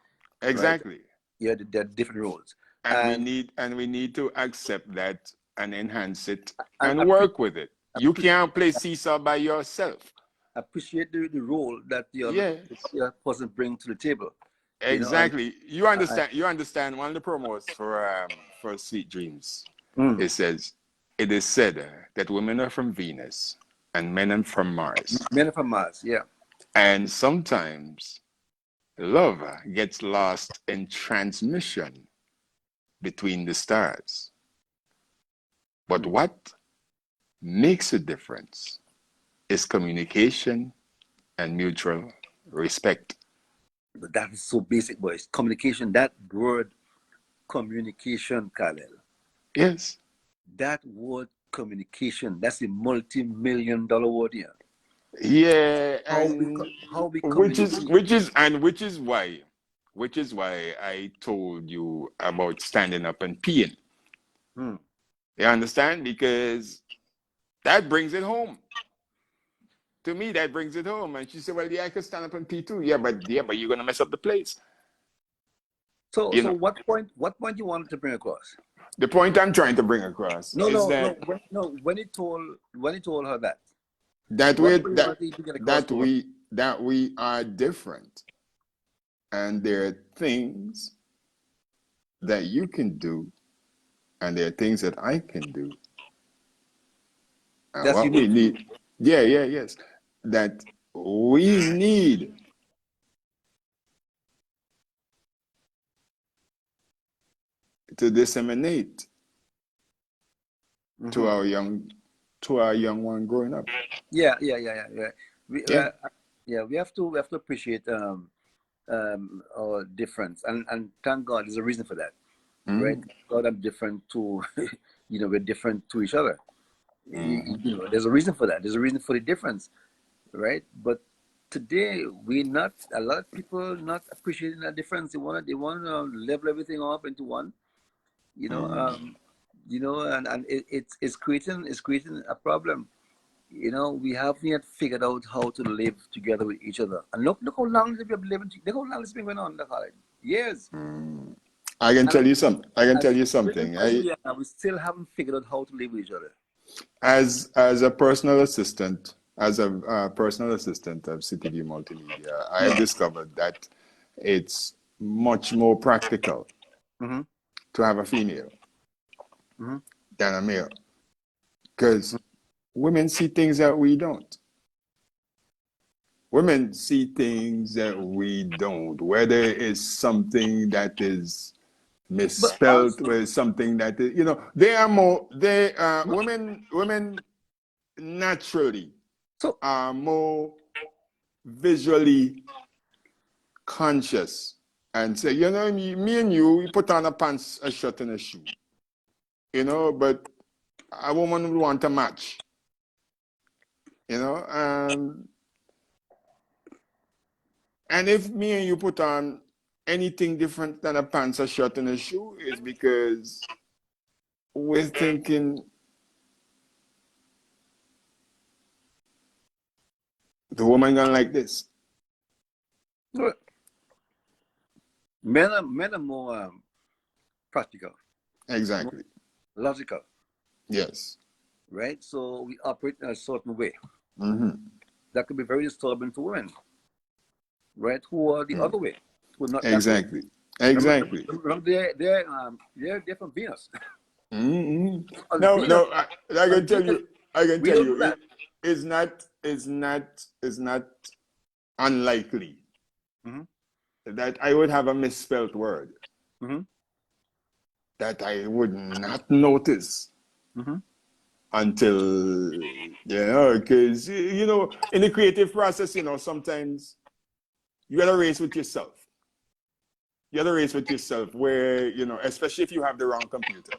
right? Exactly. Yeah, there are different roles, And we and need to accept that and enhance it and and work with it. You appreciate can't play seesaw by yourself. appreciate the role that Yeah, the other person bring to the table, and exactly. You I, understand. You understand. One of the promos for Sweet Dreams, mm, it says, "It is said that women are from Venus and men are from Mars, men from Mars, yeah. and sometimes love gets lost in transmission between the stars. But Mm. what makes a difference is communication and mutual respect." But that is so basic, boys. Communication, that word communication, Khalil. Yes. That word communication, that's a multi-million-dollar word here. Yeah, How we which is communicate. which is and which is why I told you about standing up and peeing. Hmm. You understand? Because that brings it home. To me, that brings it home. And she said, "Well, yeah, I could stand up and pee too." Yeah, but you're gonna mess up the place. You So know, what point you wanted to bring across? the point I'm trying to bring across No, is no, no. that When he told her that, that what we do you that want to get across that to her? we that we are different, and there are things that you can do, and there are things that I can do. And That's what we unique to you. need, yes, that we need to disseminate to Hmm. our young one growing up. Yeah. We, Yeah. yeah, we have to appreciate our difference, and thank God there's a reason for that, right? Mm, God, I'm different to, we're different to each other. mm. There's a reason for that. There's a reason for the difference, right? But today we not a lot of people not appreciating that difference. They want to level everything up into one, you know, Mm. um, and it's creating a problem. We haven't yet figured out how to live together with each other. And look how long we've been living. Look how long it's been going on. Look how years. Mm. I can tell And you some. I can tell as you women something. as we are, we still haven't figured out how to live with each other. As a personal assistant, as a personal assistant of CTV Multimedia, I have discovered that it's much more practical Mm-hmm. to have a female Mm-hmm. than a male, because women see things that we don't. Women see things that we don't, whether it's something that is But misspelled, also, whether it's something that is, they are more, women naturally so are more visually conscious and say, me and you, we put on a pants, a shirt, and a shoe, but a woman would want a match, you know, and And if me and you put on anything different than a pants, a shirt, and a shoe, is because we're thinking the woman gonna like this. men are more practical, more Exactly. logical, Yes. right? So we operate in a certain way Mm-hmm. that could be very disturbing to women, right? Who are the Mm. other way, who are not that way. Exactly. Remember, Exactly. remember they're from Venus. Mm-hmm. On No, Venus, no, I on can tell Venus, you, I can we tell don't you, do that. it's not unlikely Hmm. that I would have a misspelled word Hmm. that I would not notice. Mm-hmm. until, because, in the creative process, sometimes you got to race with yourself. You got to race with yourself where, especially if you have the wrong computer.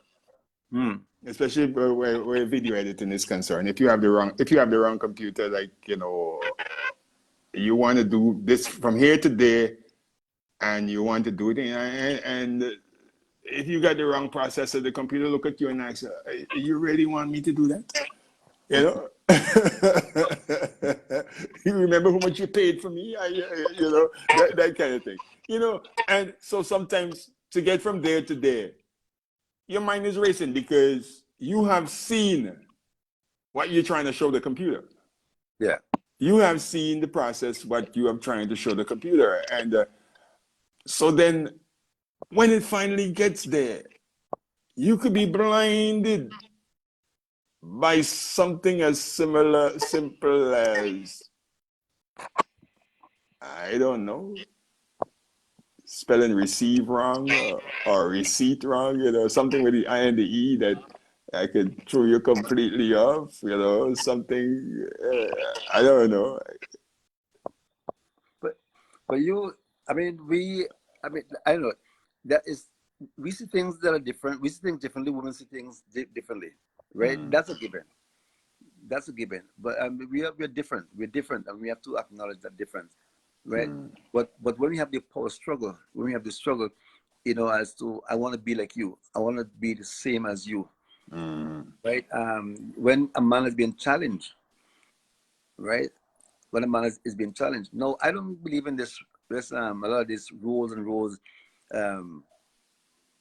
Mm. Especially where video editing is concerned. If you have the wrong computer, like, you want to do this from here to there, and you want to do it, and if you got the wrong processor, the computer look at you and ask, you really want me to do that? You remember how much you paid for me? That kind of thing. And so sometimes to get from there to there, your mind is racing because you have seen what you're trying to show the computer. Yeah. You have seen the process, what you are trying to show the computer. And so then when it finally gets there, you could be blinded by something as simple as, I don't know, spelling receive wrong or receipt wrong, something with the I and the E that I could throw you completely off, something, I don't know. But you, I mean, I don't know. That is, we see things that are different. We see things differently. Women see things differently, right? That's a given. That's a given. But we're different. We're different, and we have to acknowledge that difference, right? But when we have the power struggle, when we have the struggle, as to I want to be like you, I want to be the same as you, right? When a man is being challenged, right? When a man is being challenged. No, I don't believe in this a lot of this roles and roles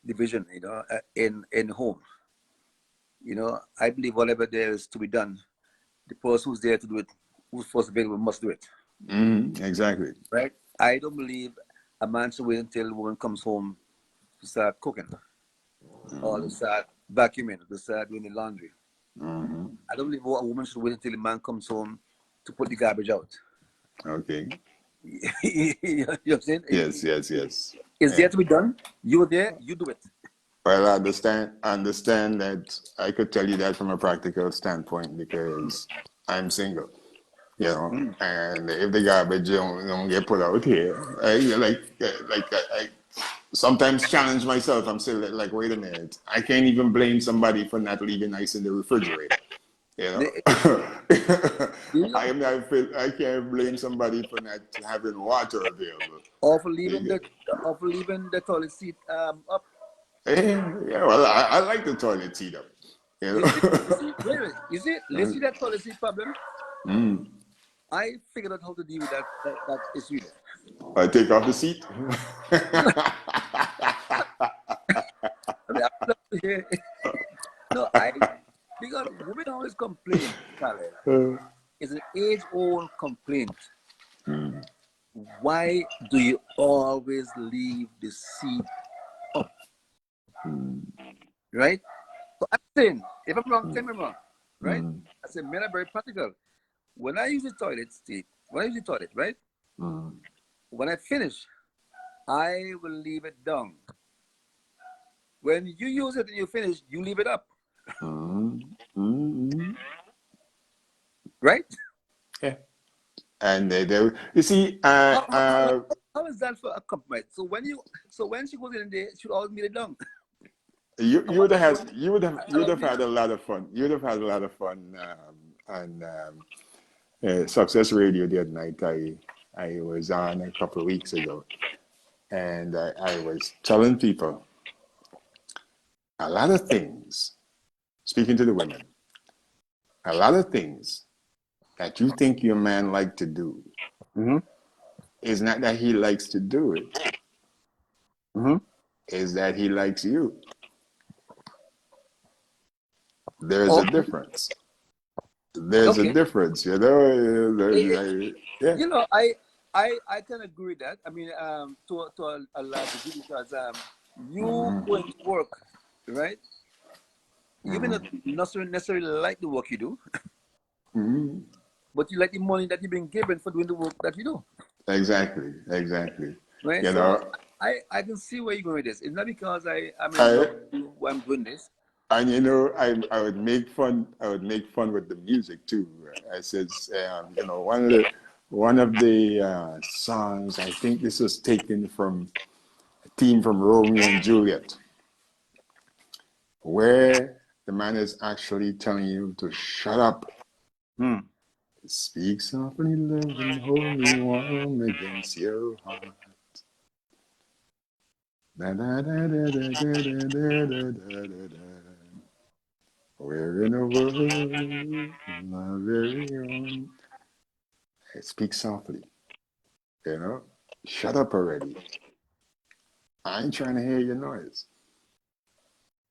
division, in home. I believe whatever there is to be done, the person who's there to do it, who's first available, must do it. Exactly. Right? I don't believe a man should wait until a woman comes home to start cooking, or to start vacuuming, or to start doing the laundry. I don't believe a woman should wait until the man comes home to put the garbage out. Okay. You know what I'm saying? Yes. It's there to be done. You're there, you do it. Well, I understand that I could tell you that from a practical standpoint because I'm single, and if the garbage don't get put out here, I sometimes challenge myself. I'm still like, wait a minute, I can't even blame somebody for not leaving ice in the refrigerator. I can't blame somebody for not having water available. Or for leaving the toilet seat up. Yeah, well, I like the toilet seat up. You see, let's see that toilet seat problem. I figured out how to deal with that issue there. I take off the seat. No, because women always complain, Caleb. It's an age-old complaint. Why do you always leave the seat up? Right? So I'm saying, if I'm wrong, tell me wrong. Right? I said, men are very practical. When I use the toilet, right? When I finish, I will leave it down. When you use it and you finish, you leave it up. Right? Yeah. And you see, how is that for a compromise? So when she goes in there, she should always leave it down. you would have had a lot of fun. You'd have had a lot of fun on Success Radio the other night. I was on a couple of weeks ago, and I was telling people a lot of things, speaking to the women, a lot of things that you think your man like to do is not that he likes to do it, is that he likes you. There's a difference. There's a difference, I can agree with that. I mean, to a large degree, because you going to work, right? You may not necessarily like the work you do, but you like the money that you've been given for doing the work that you do. Exactly. Right? So I can see where you're going with this. It's not because I'm in love with you when I'm doing this, And I would make fun. I would make fun with the music too. I said, one of the songs. I think this was taken from a theme from Romeo and Juliet, where the man is actually telling you to shut up. Speak softly, love, and hold me warm against your heart. Da, da, da, da, da, da, da, da, da, da, da. We're in a world, my very own. Speak softly, Shut up already. I ain't trying to hear your noise.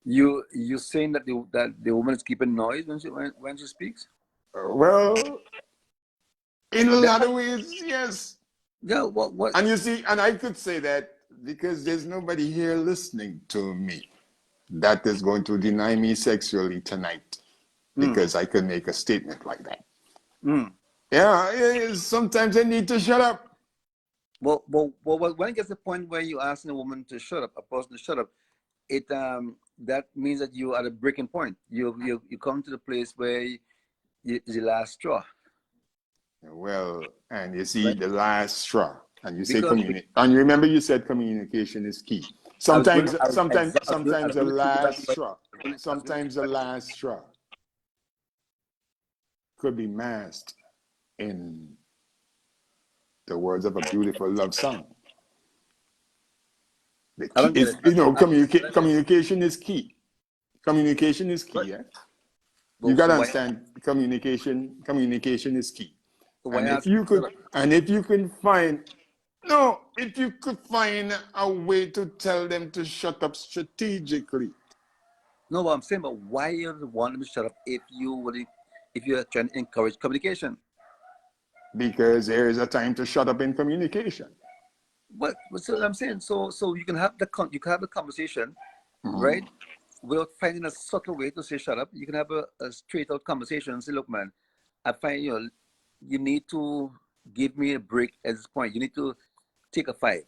You saying that the woman is keeping noise when she speaks? Well, in a lot of ways, yes. Yeah. What? And you see, and I could say that because there's nobody here listening to me that is going to deny me sexually tonight because I can make a statement like that. Yeah, sometimes I need to shut up. Well, when it gets to the point where you asking a woman to shut up, a person to shut up, it that means that you are at a breaking point. You come to the place where it's the last straw. Well, and you see Right? the last straw, and you say Because communicate, and you remember you said communication is key. Sometimes the last straw, sometimes the last straw could be masked in the words of a beautiful love song. The I key don't get is, it. communication is key. Communication is key. Yeah? You So gotta why? understand communication is key. So why And if ask? you could, and if you can find, no, if you could find a way to tell them to shut up strategically. No, what I'm saying, but why you want them to shut up if you're trying to encourage communication? Because there is a time to shut up in communication. So I'm saying, so you can have the conversation, right? Without finding a subtle way to say shut up. You can have a straight out conversation and say, look, man, I find you need to give me a break at this point. You need to take a 5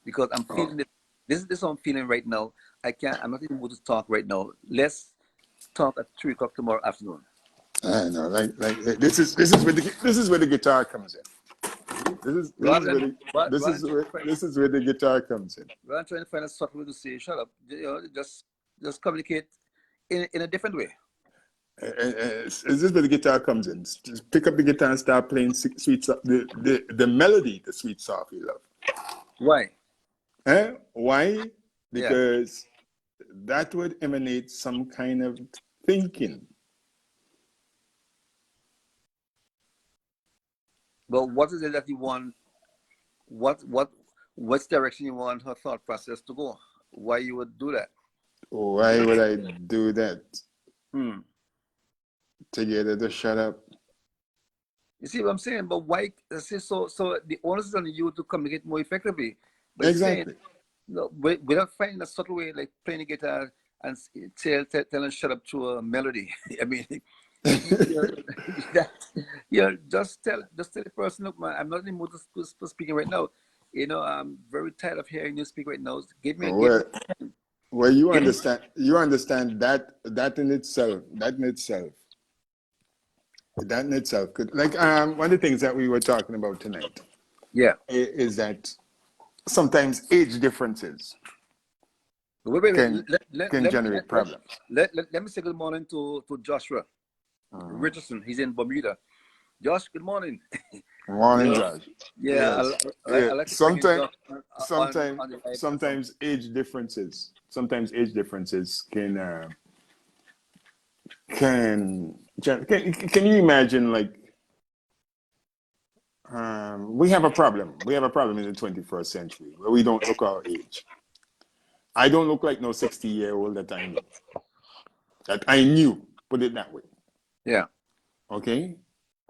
because I'm feeling this. This is what I'm feeling right now. I'm not even able to talk right now. Let's talk at 3 o'clock tomorrow afternoon. I know, like this is where the guitar comes in. This is where the guitar comes in. Rather than trying to find a subtle way to say shut up, just communicate in a different way. Is this where the guitar comes in? Just pick up the guitar and start playing the melody, the sweet soft you love. Why? Why? Because that would emanate some kind of thinking. Well, what is it that you want? What's direction you want her thought process to go? Why you would do that? Why would I do that? To get her to shut up. You see what I'm saying? But why? So the onus is on you to communicate more effectively. But Exactly. Without finding a subtle way, like playing the guitar and tell her shut up to a melody. I mean, just tell the person, look, man, I'm not in the mood to speaking right now. I'm very tired of hearing you speak right now. Give me well, you understand that in itself could, like, one of the things that we were talking about tonight is that sometimes age differences can generate problems. Let me say good morning to Joshua Richardson. He's in Bermuda. Josh, good morning. Morning, Josh. Yeah, yes. I like to sometimes age differences can you imagine, like, we have a problem in the 21st century where we don't look our age. I don't look like no 60-year-old that I knew, put it that way. Yeah. Okay?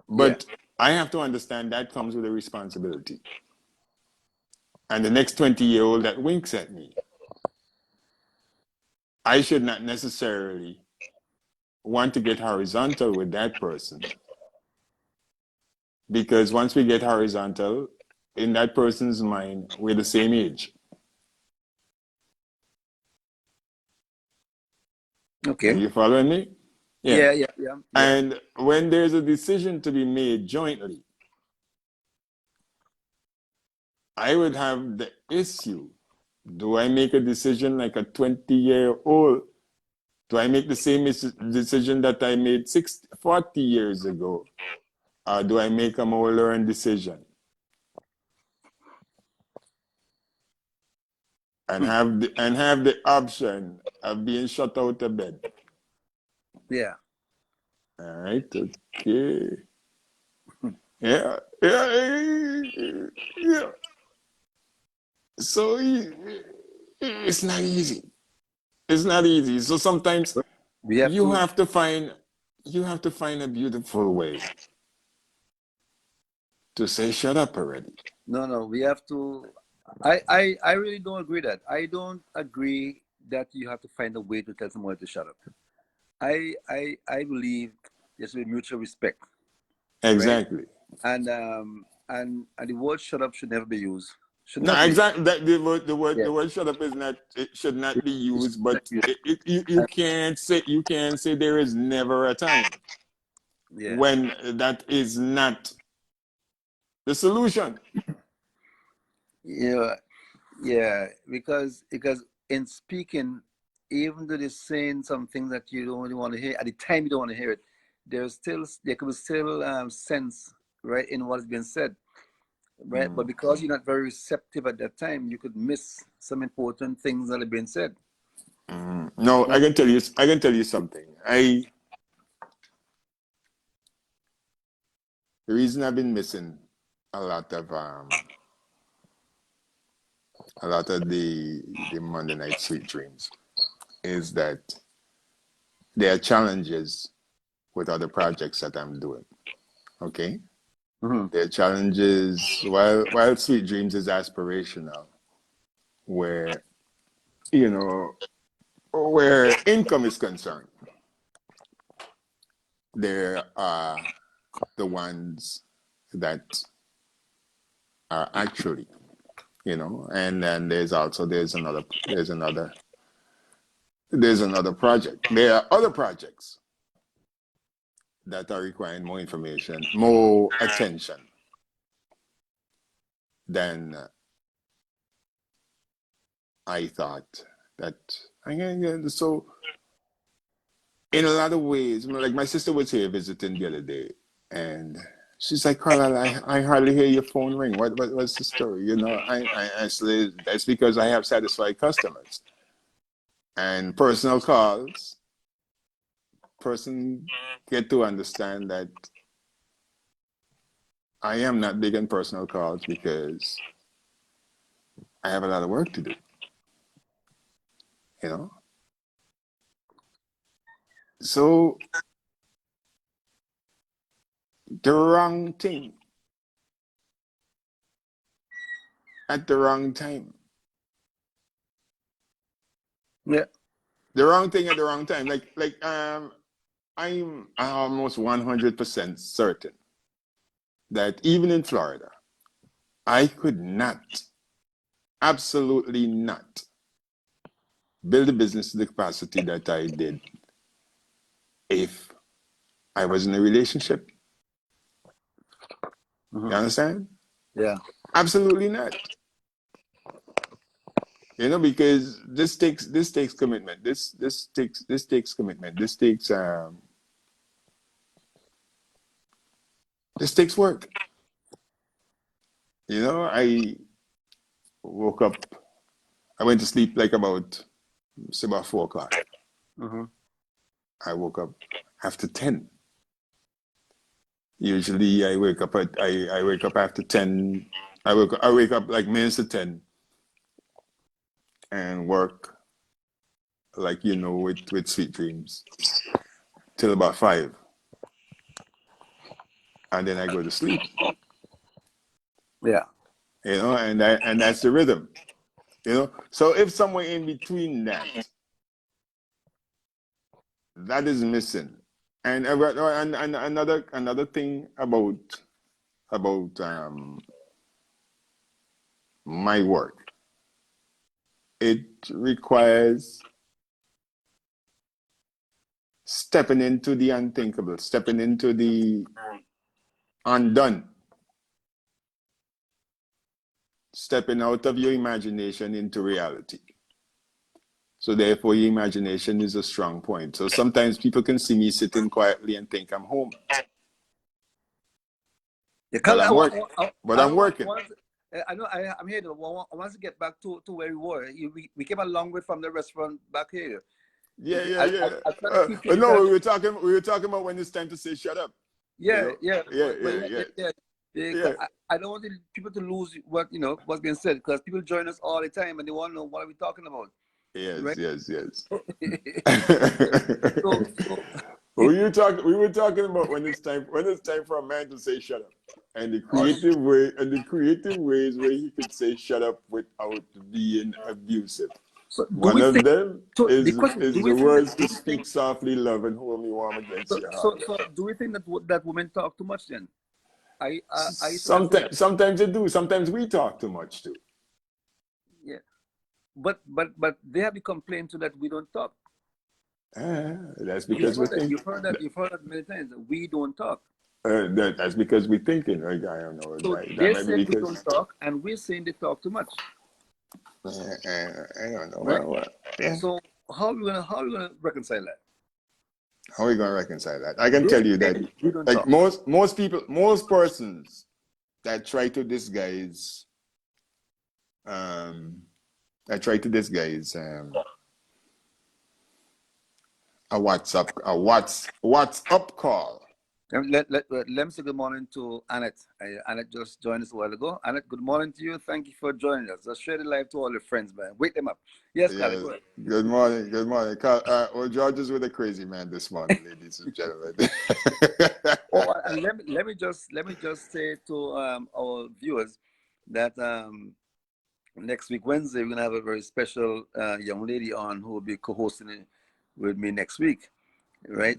But I have to understand that comes with a responsibility. And the next 20-year-old that winks at me, I should not necessarily want to get horizontal with that person. Because once we get horizontal, in that person's mind, we're the same age. Okay. You following me? Yeah. Yeah. And when there's a decision to be made jointly, I would have the issue. Do I make a decision like a 20-year-old? Do I make the same decision that I made 40 years ago? Or do I make a more learned decision and have the option of being shut out of bed? Yeah. All right, okay. Yeah. So it's not easy. It's not easy. So sometimes We have you to. have to find a beautiful way to say shut up already. No. We have to. I really don't agree that. I don't agree that you have to find a way to tell someone to shut up. I believe there should be mutual respect, right? Exactly. And the word shut up should never be used. Should No, not be. exactly. That Yeah. the word shut up is not. It should not be It should used. not But be used. you can't say there is never a time Yeah. when that is not the solution. Yeah. Yeah. Because in speaking, even though they're saying some things that you don't really want to hear at the time, you don't want to hear it. There could be still sense, right, in what is being said, right? But Mm. because you're not very receptive at that time, you could miss some important things that are being said. Mm. No, Right? I can tell you something. The reason I've been missing a lot of the Monday night sweet dreams is that there are challenges with other projects that I'm doing. Okay? Mm-hmm. There are challenges while Sweet Dreams is aspirational, where you know where income is concerned, there are the ones that are actually, and then there's another project. There are other projects that are requiring more information, more attention than I thought that so in a lot of ways, like my sister was here visiting the other day, and she's like, Carla, I hardly hear your phone ring. What's the story? I said, that's because I have satisfied customers. And personal calls, person get to understand that I am not big on personal calls because I have a lot of work to do, you know? So the wrong thing at the wrong time. Yeah. The wrong thing at the wrong time. I'm almost 100% certain that even in Florida, I could not, absolutely not, build a business to the capacity that I did if I was in a relationship. You Mm-hmm. understand? Yeah. Absolutely not. Because this takes commitment. This takes commitment. This takes work. I woke up. I went to sleep like it's about 4 o'clock. Mm-hmm. I woke up after 10. Usually I wake up after 10. I wake up like minutes to 10 and work like with Sweet Dreams till about 5. And then I go to sleep. Yeah. And that's the rhythm. So if somewhere in between that is missing. And another thing about my work, it requires stepping into the unthinkable, stepping into the undone, stepping out of your imagination into reality. So therefore, your imagination is a strong point. So sometimes people can see me sitting quietly and think I'm home. Yeah, But I'm working. I'm working. I know I'm here. I want to get back to where we were. We came a long way from the restaurant back here. Yeah. I try to keep you in No, touch. we were talking about when it's time to say shut up. Yeah. I don't want people to lose what's being said, because people join us all the time and they want to know what are we talking about. Yes, right? yes. so we were talking about when it's time for a man to say shut up. And the creative ways where he could say shut up without being abusive. One of them is the words to speak softly, love, and hold me warm against your heart. So do we think that women talk too much then? Sometimes they do. Sometimes we talk too much too. Yeah, but they have the complaint too that we don't talk. That's because we think. You've heard that many times. We don't talk. That's because we're thinking. Like, I don't know. So they're saying we don't talk, and we're saying they talk too much. I don't know. Right? Well, yeah. So how are we gonna reconcile that? How are we gonna reconcile that? I can tell you that, like most persons that try to disguise, a WhatsApp call. Let me say good morning to Annette. Annette just joined us a while ago. Annette, good morning to you. Thank you for joining us. Just share the live to all your friends, man. Wake them up. Yes, Carly, go ahead. Good morning. Well, George is with a crazy man this morning, ladies and gentlemen. And let me just say to our viewers that next week, Wednesday, we're gonna have a very special young lady on who will be co-hosting it with me next week, right?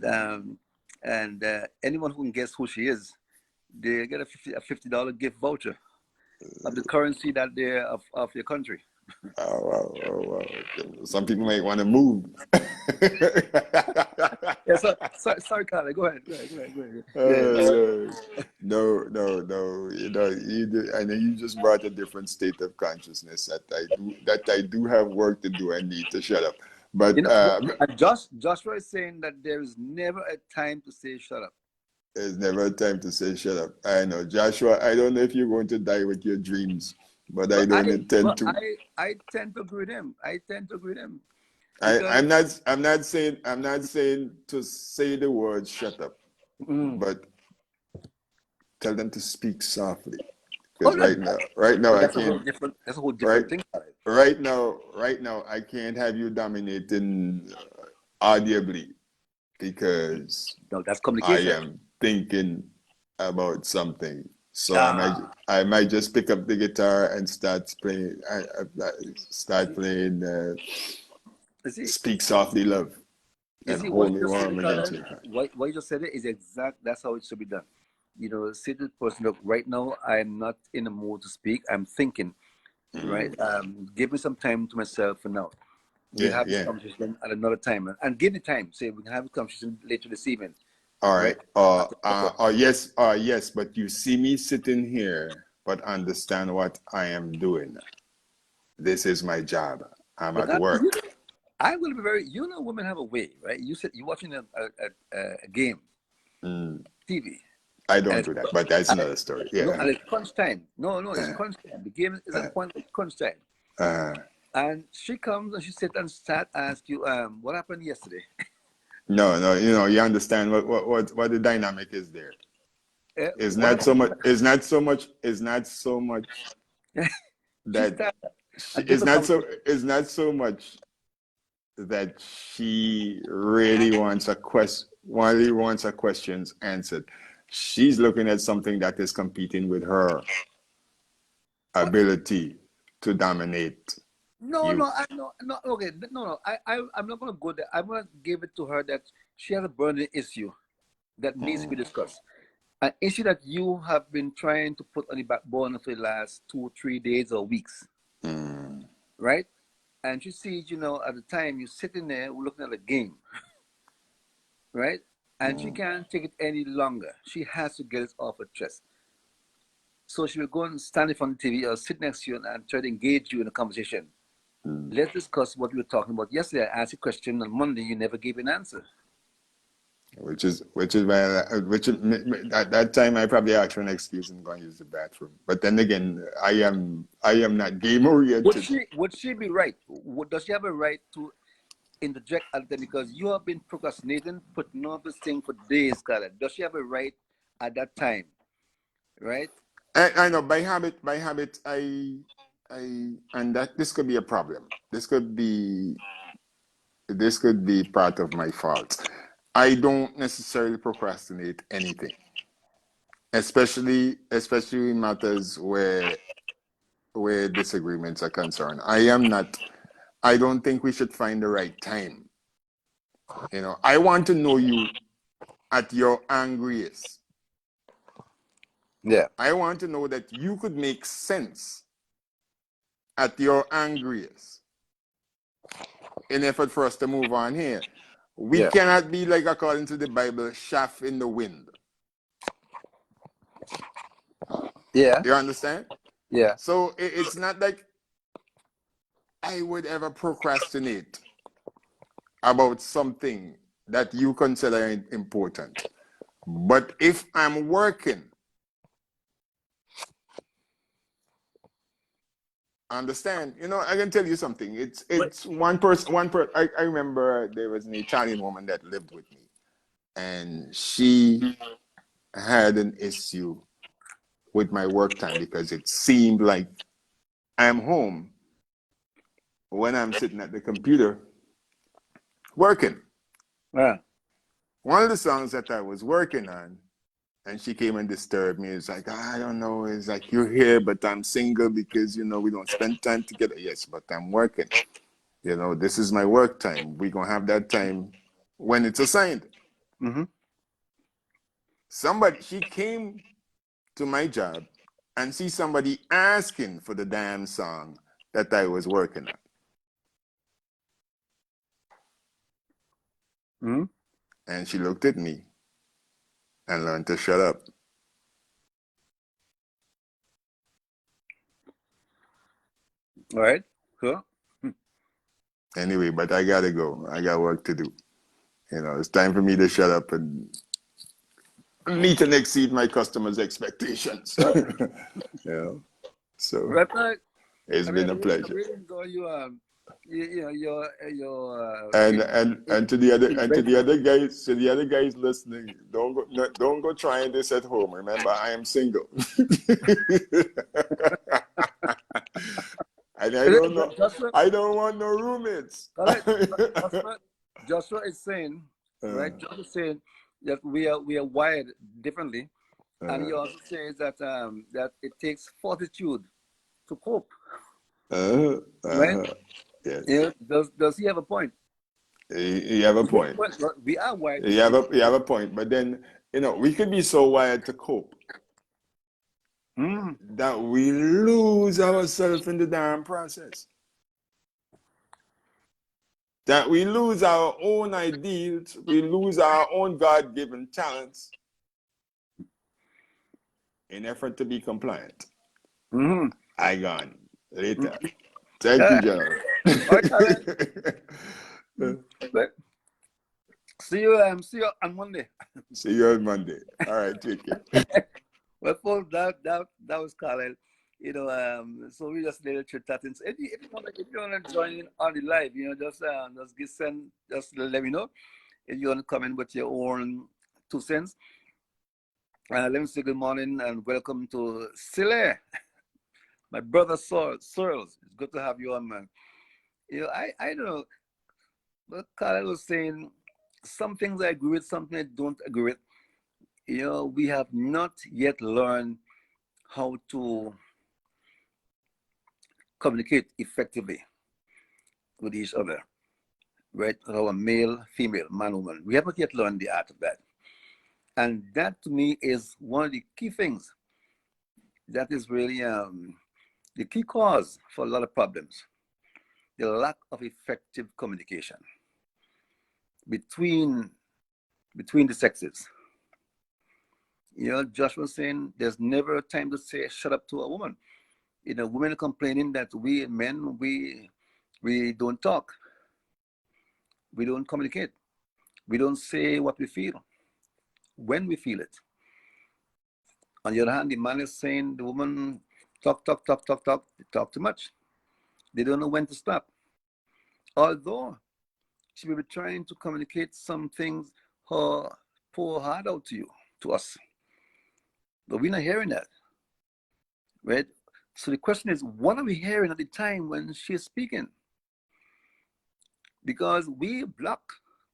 And anyone who can guess who she is, they get a $50 gift voucher of the currency that they're of your country. Oh, wow. Some people might want to move. Sorry, Carly. Go ahead. No. I know you just brought a different state of consciousness that I do have work to do. I need to shut up. But Joshua is saying that there is never a time to say shut up. There's never a time to say shut up. I know, Joshua. I don't know if you're going to die with your dreams, but I don't intend to. I tend to agree with him. I'm not saying to say the word shut up, but tell them to speak softly. Because right now I can't. That's a whole different thing. Right now, I can't have you dominating audibly because that's communication. I am thinking about something. So I might just pick up the guitar and start playing. Speak softly, love, and hold me warm against your heart. What you just said is exact. That's how it should be done. Say to the person, look, right now I'm not in the mood to speak. I'm thinking, right? Give me some time to myself for now. We'll have this conversation at another time, and give the time. Say we can have a conversation later this evening. All right. Yes, but you see me sitting here, but understand what I am doing. This is my job. I'm at work. I will be very. Women have a way, right? You said you're watching a game, TV. I don't do that, but that's another story. Yeah. No, and it's crunch time. No, it's crunch time. The game is at crunch time. And she comes and she sits and ask you, what happened yesterday? No. You understand what the dynamic is there. It's not so much that it's not so much that she really wants her questions answered. She's looking at something that is competing with her ability to dominate. I'm not gonna go there. I'm gonna give it to her that she has a burning issue that needs to be discussed. An issue that you have been trying to put on the backbone for the last 2 or 3 days or weeks. Right? And she sees, at the time you're sitting there looking at a game. right? And she can't take it any longer. She has to get it off her chest. So she will go and stand in front of the TV or sit next to you and try to engage you in a conversation. Let's discuss what we were talking about yesterday. I asked a question on Monday, you never gave an answer. Which is why at that time I probably asked for an excuse and go and use the bathroom. But then again, I am not game oriented. Would she be right? Does she have a right to interject at them, because you have been procrastinating, putting off this thing for days, Scarlett? Does she have a right at that time, right? I know by habit I and that this could be a problem. This could be part of my fault. I don't necessarily procrastinate anything, especially in matters where disagreements are concerned. I don't think we should find the right time. You know, I want to know you at your angriest. Yeah. I want to know that you could make sense at your angriest in effort for us to move on here. We cannot be, like according to the Bible, chaff in the wind. Yeah. You understand? Yeah. So it's not like I would ever procrastinate about something that you consider important. But if I'm working, understand, you know, I can tell you something. It's one person. I remember there was an Italian woman that lived with me, and she had an issue with my work time because it seemed like I'm home when I'm sitting at the computer working. Yeah. One of the songs that I was working on, and she came and disturbed me. It's like, I don't know. It's like, you're here, but I'm single because, you know, we don't spend time together. Yes, but I'm working. You know, this is my work time. We're going to have that time when it's assigned. Mm-hmm. She came to my job and see somebody asking for the damn song that I was working on. Mm-hmm. And she looked at me and learned to shut up. All right. Cool. Anyway, but I got to go. I got work to do. You know, it's time for me to shut up and meet and exceed my customers' expectations. You know, so Right. it's been a pleasure. I really enjoy your And to the other guys listening, don't go trying this at home. Remember, I am single. And I don't want no roommates. Joshua is saying, right? Joshua is saying that we are wired differently, and he also says that that it takes fortitude to cope. Right? Yes. Yeah. Does he have a point? You have a point. We are wired. You have a point, but then, you know, we could be so wired to cope that we lose ourselves in the damn process. That we lose our own ideals, we lose our own God-given talents in effort to be compliant. I gone later. Thank you, General. See you on Monday. See you on Monday. All right, take care. Well, folks, that was Carlisle. You know, so we just little chit chatting. So if you want to join in on the live, you know, just let me know if you want to come in with your own 2 cents. Let me say good morning and welcome to Sile, my brother Searles. It's good to have you on, man. You know, I don't know, but Carlisle was saying some things I agree with, something I don't agree with. You know, we have not yet learned how to communicate effectively with each other, right? Our male, female, man, woman. We haven't yet learned the art of that. And that to me is one of the key things that is really the key cause for a lot of problems. The lack of effective communication between between the sexes. Josh was saying there's never a time to say shut up to a woman. Women are complaining that we men, we don't talk, we don't communicate, we don't say what we feel when we feel it. On the other hand, the man is saying the woman talk, talk, talk, talk, talk, they talk too much. They don't know when to stop. Although she may be trying to communicate some things, her pour heart out to you, to us. But we're not hearing that, right? So the question is, what are we hearing at the time when she's speaking? Because we block,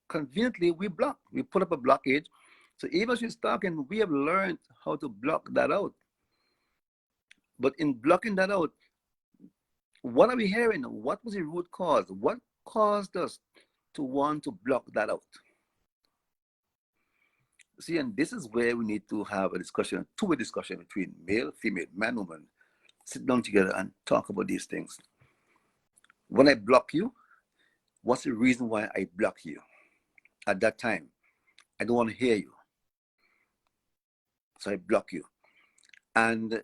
conveniently we block. We put up a blockade. So even if she's talking, we have learned how to block that out. But in blocking that out, what are we hearing? What was the root cause? What caused us to want to block that out? See, and this is where we need to have a discussion, a two-way discussion between male, female, man, woman. Sit down together and talk about these things. When I block you, what's the reason why I block you? At that time, I don't want to hear you. So I block you. And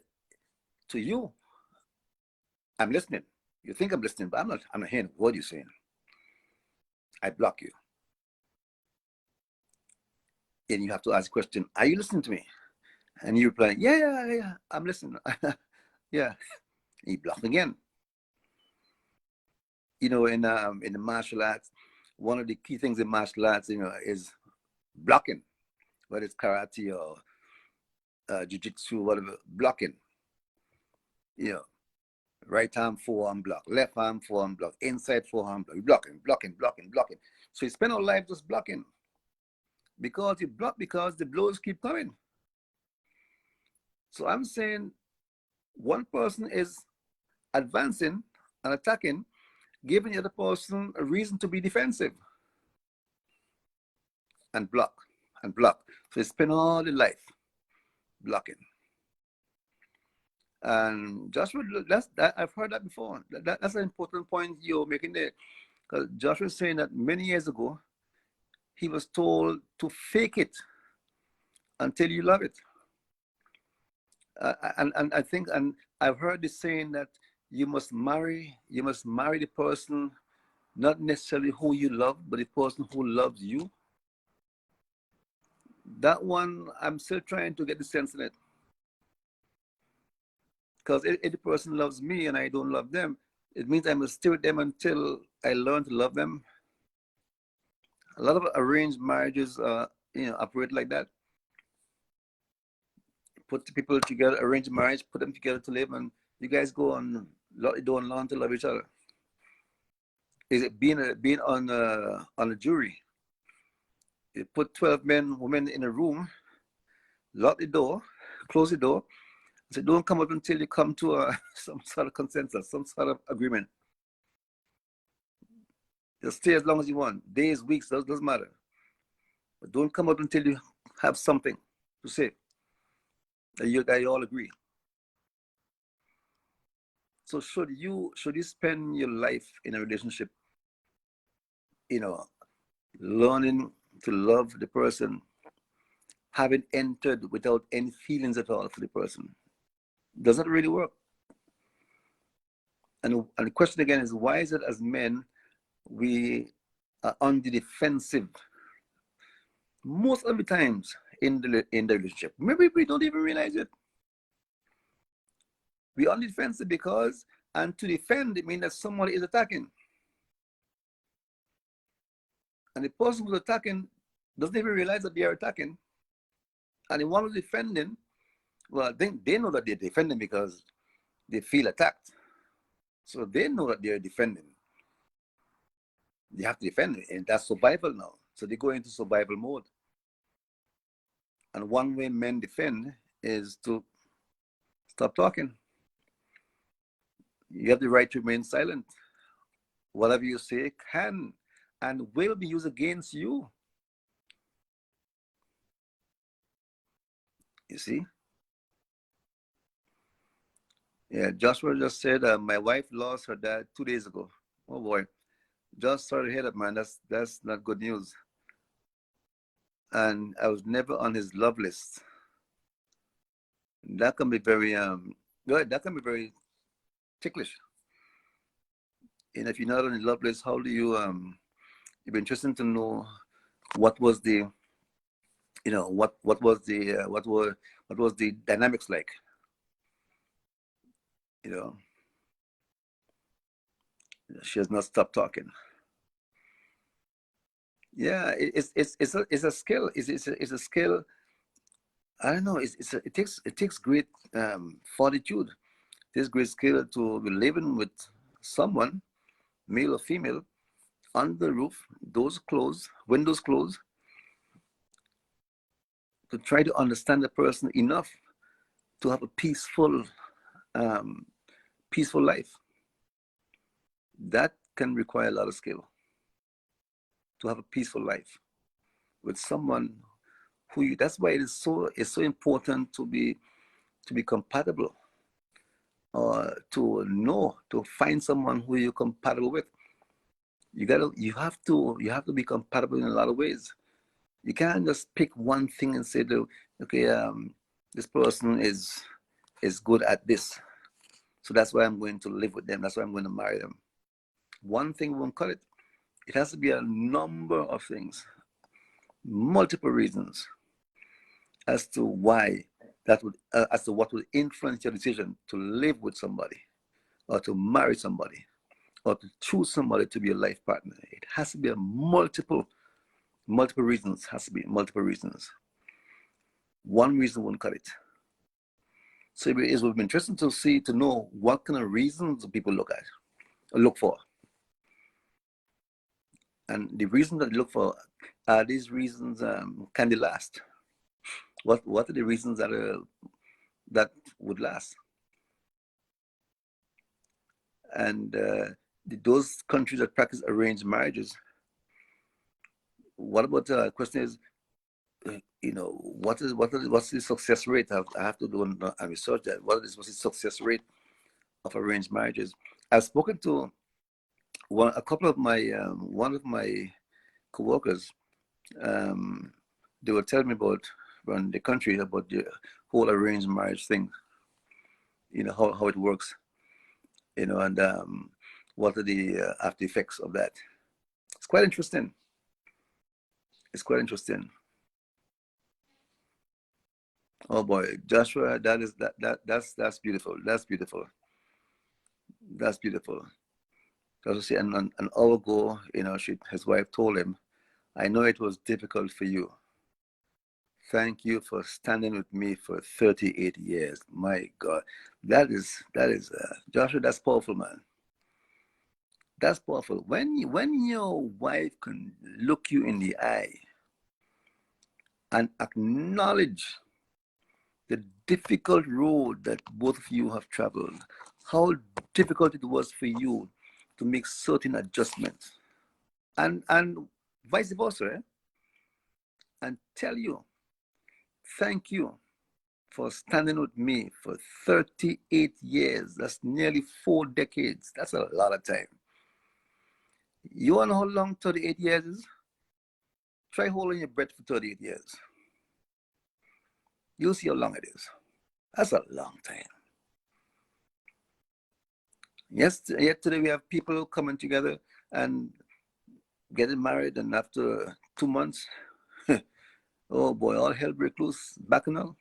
to you, I'm listening. You think I'm listening, but I'm not hearing what you're saying. I block you. And you have to ask the question, are you listening to me? And you reply, yeah, I'm listening. Yeah. You block again. In the martial arts, one of the key things in martial arts, is blocking, whether it's karate or jiu-jitsu, whatever, blocking. Right arm, forearm block, left arm, forearm block, inside forearm block, blocking. So you spend our life just blocking. Because you block because the blows keep coming. So I'm saying one person is advancing and attacking, giving the other person a reason to be defensive. And block. So you spend all your life blocking. And Joshua, I've heard that before. That's an important point you're making there. Because Joshua was saying that many years ago, he was told to fake it until you love it. And I think, and I've heard this saying that you must marry the person, not necessarily who you love, but the person who loves you. That one, I'm still trying to get the sense in it. Because if the person loves me and I don't love them, it means I must stay with them until I learn to love them. A lot of arranged marriages, operate like that. Put the people together, arrange marriage, put them together to live, and you guys go on, don't learn to love each other. Is it being on a jury? You put 12 men, women in a room, lock the door, close the door, and say, don't come up until you come to some sort of consensus, some sort of agreement. Just stay as long as you want. Days, weeks, doesn't matter. But don't come up until you have something to say that you all agree. So should you spend your life in a relationship, learning to love the person, having entered without any feelings at all for the person? Does that really work? And the question again is, why is it as men, we are on the defensive most of the times in the relationship? Maybe we don't even realize it. We're on the defensive because, and to defend, it means that somebody is attacking. And the person who's attacking doesn't even realize that they are attacking. And the one who's defending, well, they know that they're defending because they feel attacked. So they know that they're defending. They have to defend it, and that's survival now. So they go into survival mode. And one way men defend is to stop talking. You have the right to remain silent. Whatever you say can and will be used against you. You see? Yeah, Joshua just said, my wife lost her dad 2 days ago. Oh boy. Just sorry to hear that, man. That's not good news. and I was never on his love list. That can be very good. That can be very ticklish. And if you're not on his love list, how do you it'd be interesting to know what was the what was the what was the dynamics like. You know, she has not stopped talking. Yeah, it's a skill. It's a skill. I don't know. It takes great fortitude. It takes great skill to be living with someone, male or female, on the roof, doors closed, windows closed, to try to understand the person enough to have a peaceful life. That can require a lot of skill, to have a peaceful life with someone who you. That's why it's so important to be compatible, or to find someone who you're compatible with. You have to be compatible in a lot of ways. You can't just pick one thing and say, okay, this person is good at this, so that's why I'm going to live with them. That's why I'm going to marry them. One thing won't cut it. It has to be a number of things, multiple reasons as to why as to what would influence your decision to live with somebody, or to marry somebody, or to choose somebody to be a life partner. It has to be a multiple reasons. Has to be multiple reasons. One reason won't cut it. So it would be interesting to know what kind of reasons people look for. And the reasons that they look for, are these reasons, can they last? What are the reasons that would last? And those countries that practice arranged marriages, what about the question is, what's the success rate? I have to do and research that. What's the success rate of arranged marriages? I've spoken to one of my co-workers. They were telling me about around the country about the whole arranged marriage thing. How it works. And what are the after effects of that? It's quite interesting. Oh boy, Joshua, that's beautiful. That's beautiful. As I say, an hour ago, his wife told him, "I know it was difficult for you. Thank you for standing with me for 38 years. My God, that is Joshua. That's powerful, man. That's powerful. When your wife can look you in the eye and acknowledge the difficult road that both of you have traveled, how difficult it was for you to make certain adjustments, and vice versa, and tell you, thank you for standing with me for 38 years. That's nearly 4 decades. That's a lot of time. You want to know how long 38 years is? Try holding your breath for 38 years. You'll see how long it is. That's a long time. Yes, yet today we have people coming together and getting married, and after 2 months, oh boy, all hell break loose, bacchanal.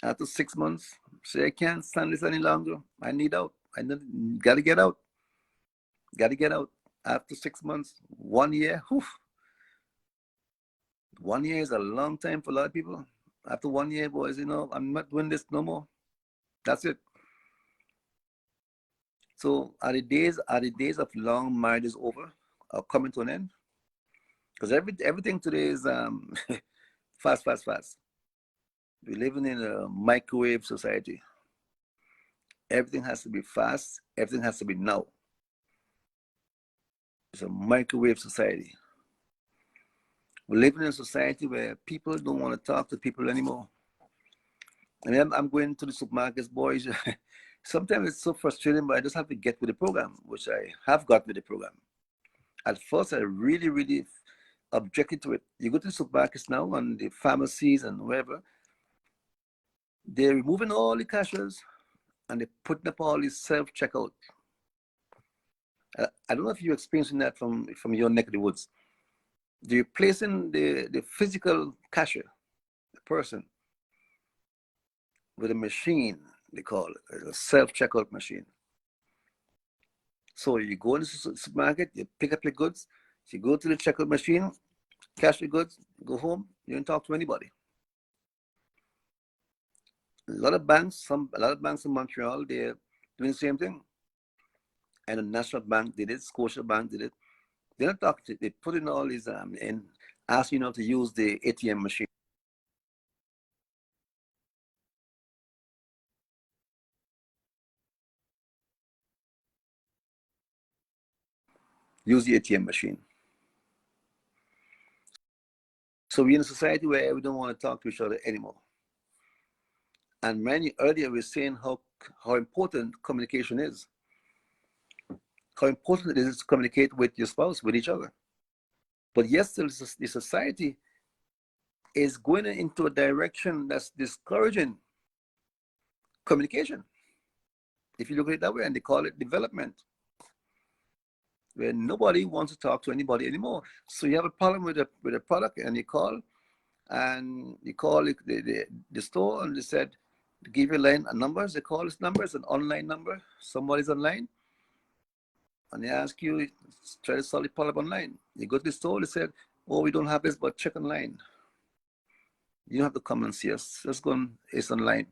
After 6 months, say, I can't stand this any longer. I need out. Gotta get out. After 6 months, 1 year, whew. 1 year is a long time for a lot of people. After 1 year, boys, I'm not doing this no more. That's it. So are the days of long marriages over, or coming to an end? Because everything today is fast. We're living in a microwave society. Everything has to be fast. Everything has to be now. It's a microwave society. We're living in a society where people don't want to talk to people anymore. I mean, I'm going to the supermarkets, boys. Sometimes it's so frustrating, but I just have to get with the program, which I have got with the program. At first, I really objected to it. You go to the supermarkets now and the pharmacies and wherever, they're removing all the cashiers and they're putting up all these self-checkout. I don't know if you're experiencing that from your neck of the woods. They're replacing the physical cashier, the person, with a machine, they call it, a self-checkout machine. So you go in the supermarket, you pick up your goods, you go to the checkout machine, cash your goods, go home, you don't talk to anybody. A lot of banks in Montreal, they're doing the same thing. And the National Bank did it, Scotia Bank did it. They're not talking, they put in all these and ask you not to use the ATM machine. Use the ATM machine. So we're in a society where we don't want to talk to each other anymore. And many earlier we were saying how important communication is. How important it is to communicate with your spouse, with each other. But yes, the society is going into a direction that's discouraging communication. If you look at it that way, and they call it development, where nobody wants to talk to anybody anymore. So you have a problem with a product, and you call the store, and they said, give you a number. They call this number, it's an online number. Somebody's online, and they ask you, try to solve the problem online. You go to the store, they said, oh, we don't have this, but check online. You don't have to come and see us. Just go on, it's online.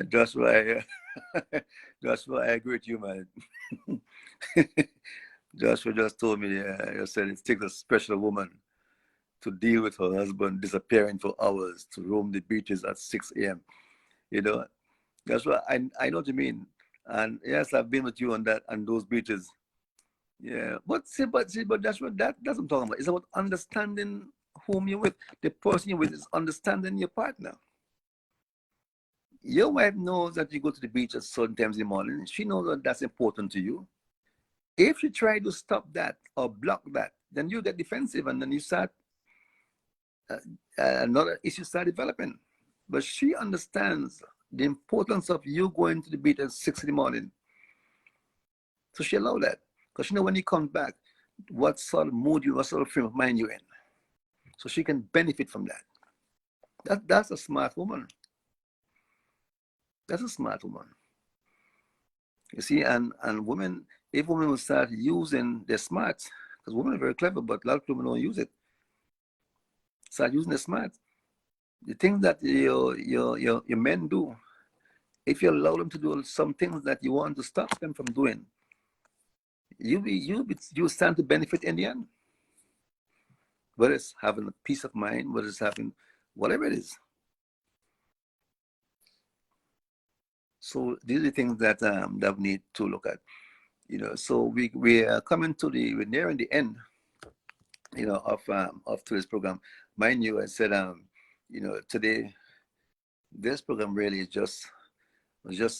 Joshua, Joshua, I agree with you, man. Joshua just told me, he said it takes a special woman to deal with her husband disappearing for hours, to roam the beaches at 6 a.m. You know, Joshua, I know what you mean. And yes, I've been with you on those beaches. Yeah, but Joshua, that's what I'm talking about. It's about understanding whom you're with. The person you're with is understanding your partner. Your wife knows that you go to the beach at certain times in the morning. She knows that that's important to you. If you try to stop that or block that, then you get defensive, and then you start another issue start developing. But she understands the importance of you going to the beach at 6 in the morning. So she allows that, because she knows when you come back, what sort of mood what sort of frame of mind you're in. So she can benefit from that. That's a smart woman. That's a smart woman. You see, and women, if women will start using their smarts, because women are very clever, but a lot of women don't use it. Start using their smarts. The things that your men do, if you allow them to do some things that you want to stop them from doing, you stand to benefit in the end. Whether it's having a peace of mind, whether it's having whatever it is. So these are the things that that we need to look at. You know, so we are coming to we're nearing the end, you know, of today's program. Mind you, I said, you know, today this program really is just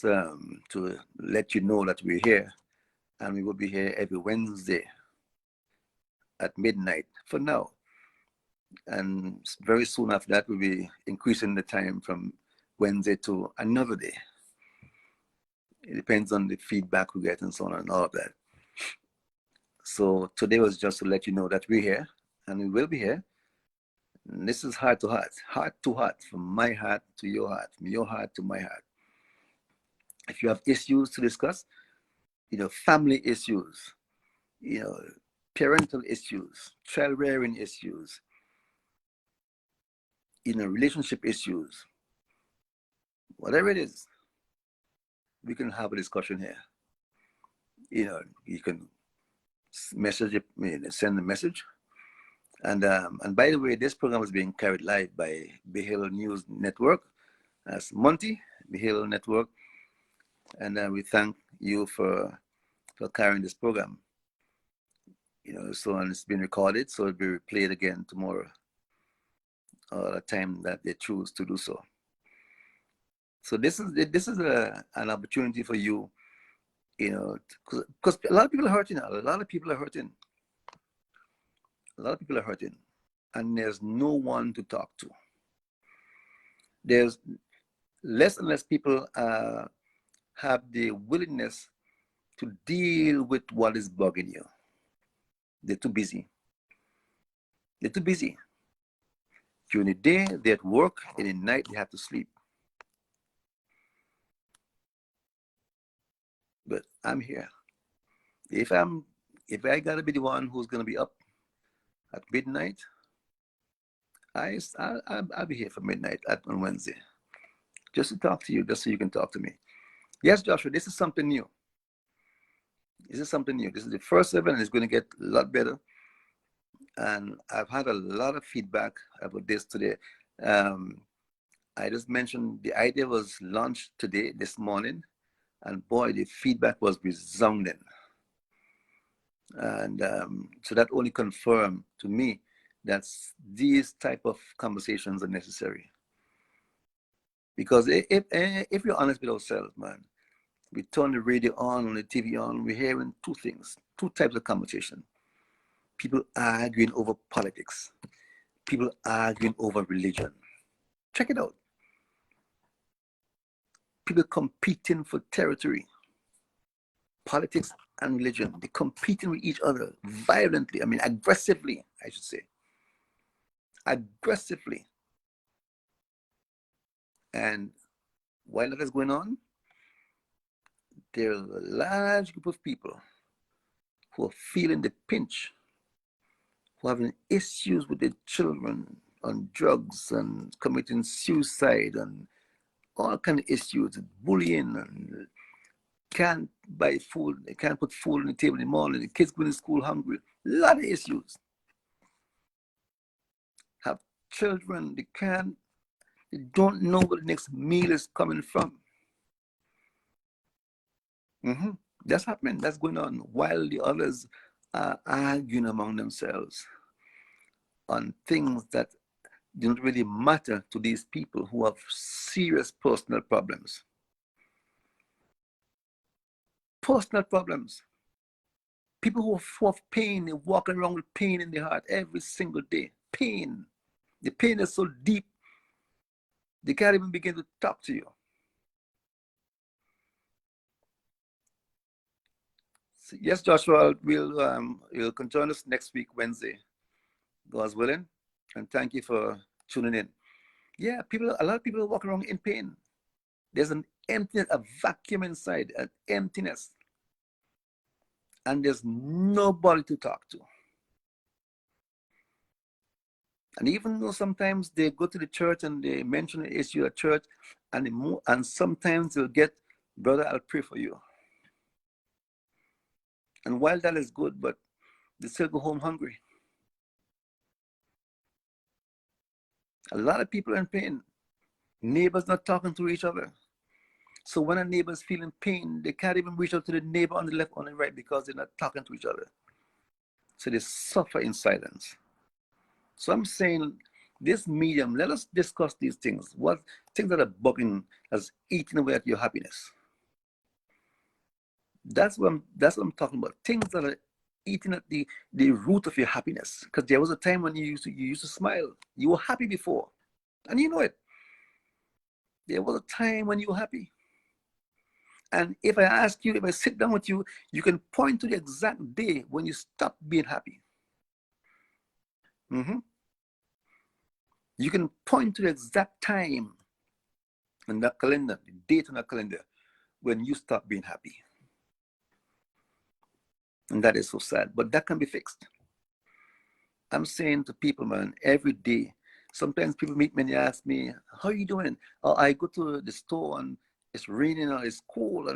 to let you know that we're here, and we will be here every Wednesday at midnight for now. And very soon after that, we'll be increasing the time from Wednesday to another day. It depends on the feedback we get and so on and all of that. So today was just to let you know that we're here, and we will be here. And this is heart to heart, from my heart to your heart, from your heart to my heart. If you have issues to discuss, you know, family issues, you know, parental issues, child rearing issues, you know, relationship issues, whatever it is, we can have a discussion here. You know, you can message it, send a message. And by the way, this program is being carried live by Behavioral News Network. That's Monty, Behavioral Network. And we thank you for carrying this program. You know, so, and it's been recorded, so it'll be replayed again tomorrow, or the time that they choose to do so. So this is an opportunity for you, you know, because a lot of people are hurting. A lot of people are hurting. A lot of people are hurting, and there's no one to talk to. There's less and less people have the willingness to deal with what is bugging you. They're too busy. They're too busy. During the day, they're at work, and at night, they have to sleep. But I'm here. If I gotta be the one who's gonna be up at midnight, I'll be here for midnight on Wednesday, just to talk to you, just so you can talk to me. Yes, Joshua, this is something new. This is something new. This is the first event, and it's going to get a lot better. And I've had a lot of feedback about this today. I just mentioned the idea was launched today, this morning, and boy, the feedback was resounding. And so that only confirmed to me that these type of conversations are necessary. Because if we're honest with ourselves, man, we turn the radio on the TV on, we're hearing two things, two types of conversation. People arguing over politics. People arguing over religion. Check it out. People competing for territory. Politics and religion, they're competing with each other violently. I mean, aggressively, I should say. Aggressively. And while that is going on, there's a large group of people who are feeling the pinch, who are having issues with their children on drugs and committing suicide and all kind of issues, bullying, and can't buy food, they can't put food on the table in the morning, the kids going to school hungry, a lot of issues. Have children, they don't know where the next meal is coming from. That's happening, that's going on, while the others are arguing among themselves on things that don't really matter to these people who have serious personal problems. Personal problems. People who have pain, they walk around with pain in their heart every single day. Pain. The pain is so deep, they can't even begin to talk to you. So yes, Joshua, you'll join us next week, Wednesday, God's willing. And thank you for tuning in. Yeah, a lot of people walk around in pain. There's an emptiness, a vacuum inside, an emptiness. And there's nobody to talk to. And even though sometimes they go to the church and they mention the issue at church, and sometimes they'll get, brother, I'll pray for you. And while that is good, but they still go home hungry. A lot of people are in pain. Neighbors not talking to each other. So when a neighbor is feeling pain, they can't even reach out to the neighbor on the left or the right because they're not talking to each other. So they suffer in silence. So I'm saying, this medium, let us discuss these things. What things that are bugging, that's eating away at your happiness. That's what I'm talking about. Things that are eating at the root of your happiness. Because there was a time when you used to smile. You were happy before. And you know it. There was a time when you were happy. And if I ask you, if I sit down with you, you can point to the exact day when you stopped being happy. You can point to the exact time in that calendar, the date on that calendar, when you stop being happy. And that is so sad, but that can be fixed. I'm saying to people, man, every day, sometimes people meet me and they ask me, how are you doing? Or I go to the store and it's raining or it's cold,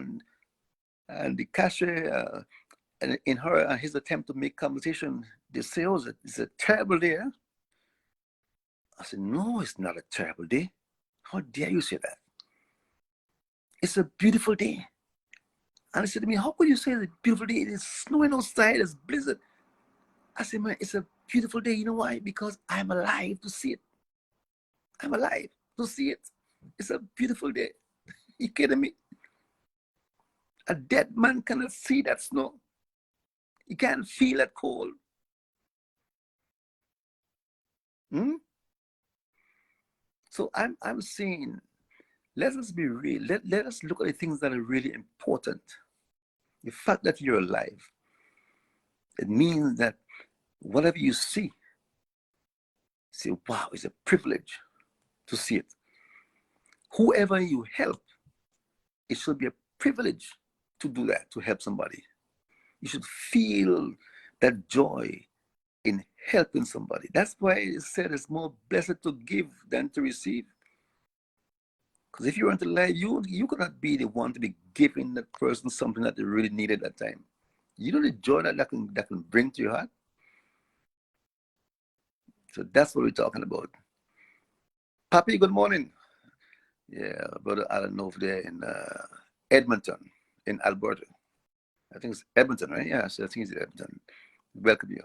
and the cashier, and in his attempt to make conversation, they say, oh, it's a terrible day. Huh? I said, no, it's not a terrible day. How dare you say that? It's a beautiful day. And he said to me, how could you say it's a beautiful day? It's snowing outside, it's blizzard. I said, man, it's a beautiful day. You know why? Because I'm alive to see it. I'm alive to see it. It's a beautiful day. You kidding me? A dead man cannot see that snow. He can't feel that cold. Hmm? So I'm saying, let us be real. Let us look at the things that are really important. The fact that you're alive, it means that whatever you see, say, wow, it's a privilege to see it. Whoever you help, it should be a privilege to do that, to help somebody. You should feel that joy in helping somebody. That's why it said it's more blessed to give than to receive. Because if you weren't alive, you could not be the one to be giving that person something that they really needed at that time. You know the joy that can bring to your heart. So that's what we're talking about. Papi, good morning. Yeah, brother, I don't know if they're in Edmonton, in Alberta. I think it's Edmonton, right? Yeah, so I think it's Edmonton. Welcome you.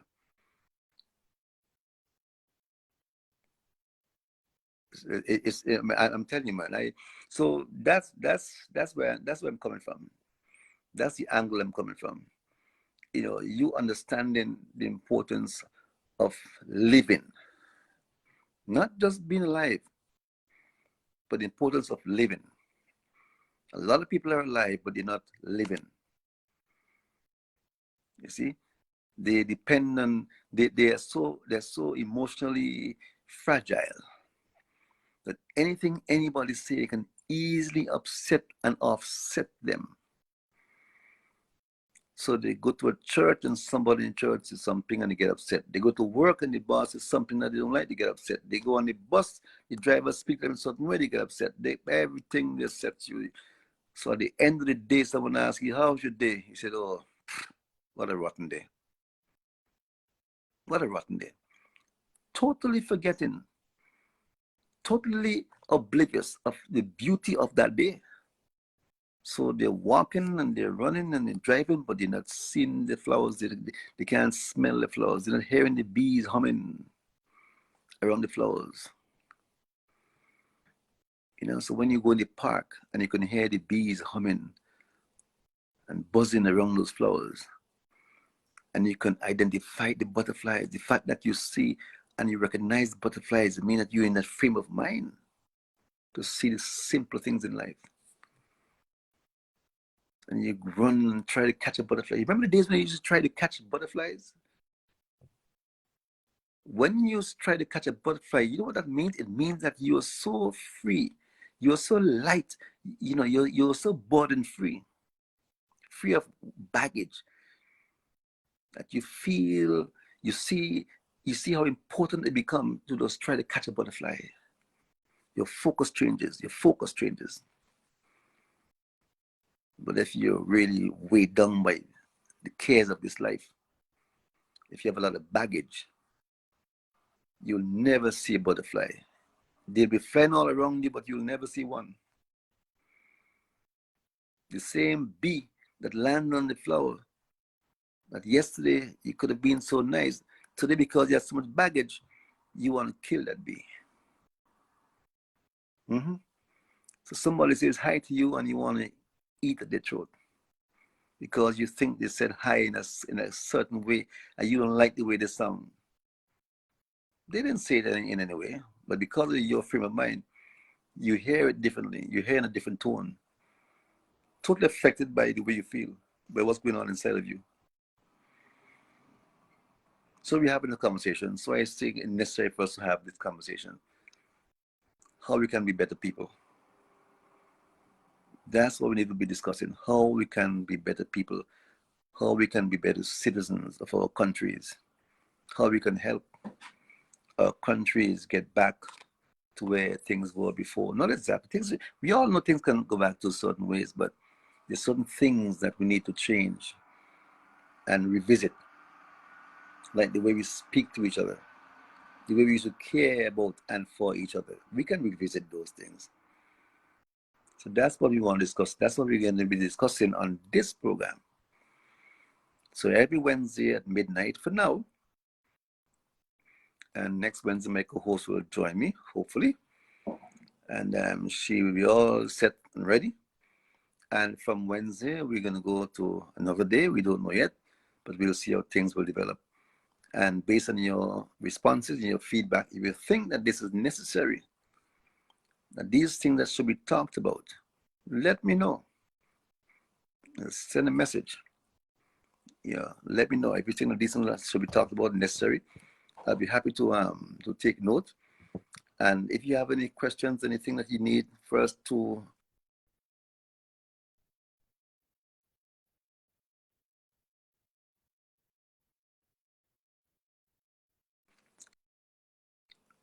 I'm telling you, man. So that's where I'm coming from. That's the angle I'm coming from. You know, you understanding the importance of living, not just being alive, but the importance of living. A lot of people are alive, but they're not living. You see, they depend on they're so emotionally fragile that anything anybody say can easily upset and offset them. So they go to a church and somebody in church says something and they get upset. They go to work and the boss says something that they don't like, they get upset. They go on the bus, the driver speaks to them in a certain way, they get upset. Everything they upsets you. So at the end of the day, someone asks you, how was your day? You said, oh, what a rotten day. What a rotten day. Totally forgetting, totally oblivious of the beauty of that day. So they're walking and they're running and they're driving, but they're not seeing the flowers. They can't smell the flowers. They're not hearing the bees humming around the flowers. You know, so when you go in the park and you can hear the bees humming and buzzing around those flowers, and you can identify the butterflies, the fact that you see and you recognize butterflies means that you're in that frame of mind to see the simple things in life. And you run and try to catch a butterfly. You remember the days when you used to try to catch butterflies? When you try to catch a butterfly, you know what that means? It means that you are so free. You're so light. You know, you're so burden free of baggage, that you feel, you see how important it becomes to just try to catch a butterfly. Your focus changes. But if you're really weighed down by the cares of this life, if you have a lot of baggage, you'll never see a butterfly. They'll be flying all around you, but you'll never see one. The same bee that landed on the flower, that yesterday you could have been so nice, today because you have so much baggage, you want to kill that bee. Mm-hmm. So somebody says hi to you and you want to eat at their throat because you think they said hi in a certain way and you don't like the way they sound. They didn't say that in any way, but because of your frame of mind, you hear it differently. You hear in a different tone. Totally affected by the way you feel, by what's going on inside of you. So we're having a conversation. So I think it's necessary for us to have this conversation. How we can be better people. That's what we need to be discussing. How we can be better people. How we can be better citizens of our countries. How we can help our countries get back to where things were before. Not exactly things. We all know things can go back to certain ways, but there's certain things that we need to change and revisit. Like the way we speak to each other, the way we used to care about and for each other. We can revisit those things. So that's what we want to discuss. That's what we're going to be discussing on this program. So every Wednesday at midnight for now. And next Wednesday, my co-host will join me, hopefully. And she will be all set and ready And from Wednesday, we're going to go to another day. We don't know yet, but we'll see how things will develop. And based on your responses and your feedback, if you think that this is necessary, that these things that should be talked about, let me know. Send a message. Let me know if you think that these things that should be talked about necessary. I'll be happy to take note. And if you have any questions, anything that you need for us to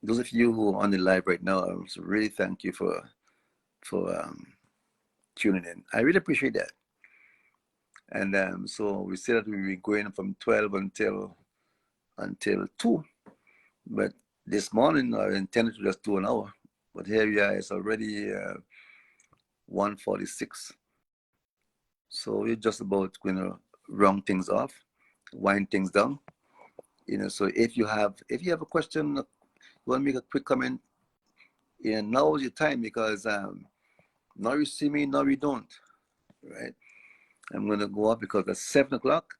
those of you who are on the live right now, I really thank you for tuning in. I really appreciate that. And so we said that we were going from 12 until 2, but this morning I intended to just do an hour. But here we are, it's already 1:46. So we're just about going to round things off, wind things down. So if you have a question, you want to make a quick comment, now is your time, because now you see me, now you don't, right? I'm going to go off because at 7 o'clock,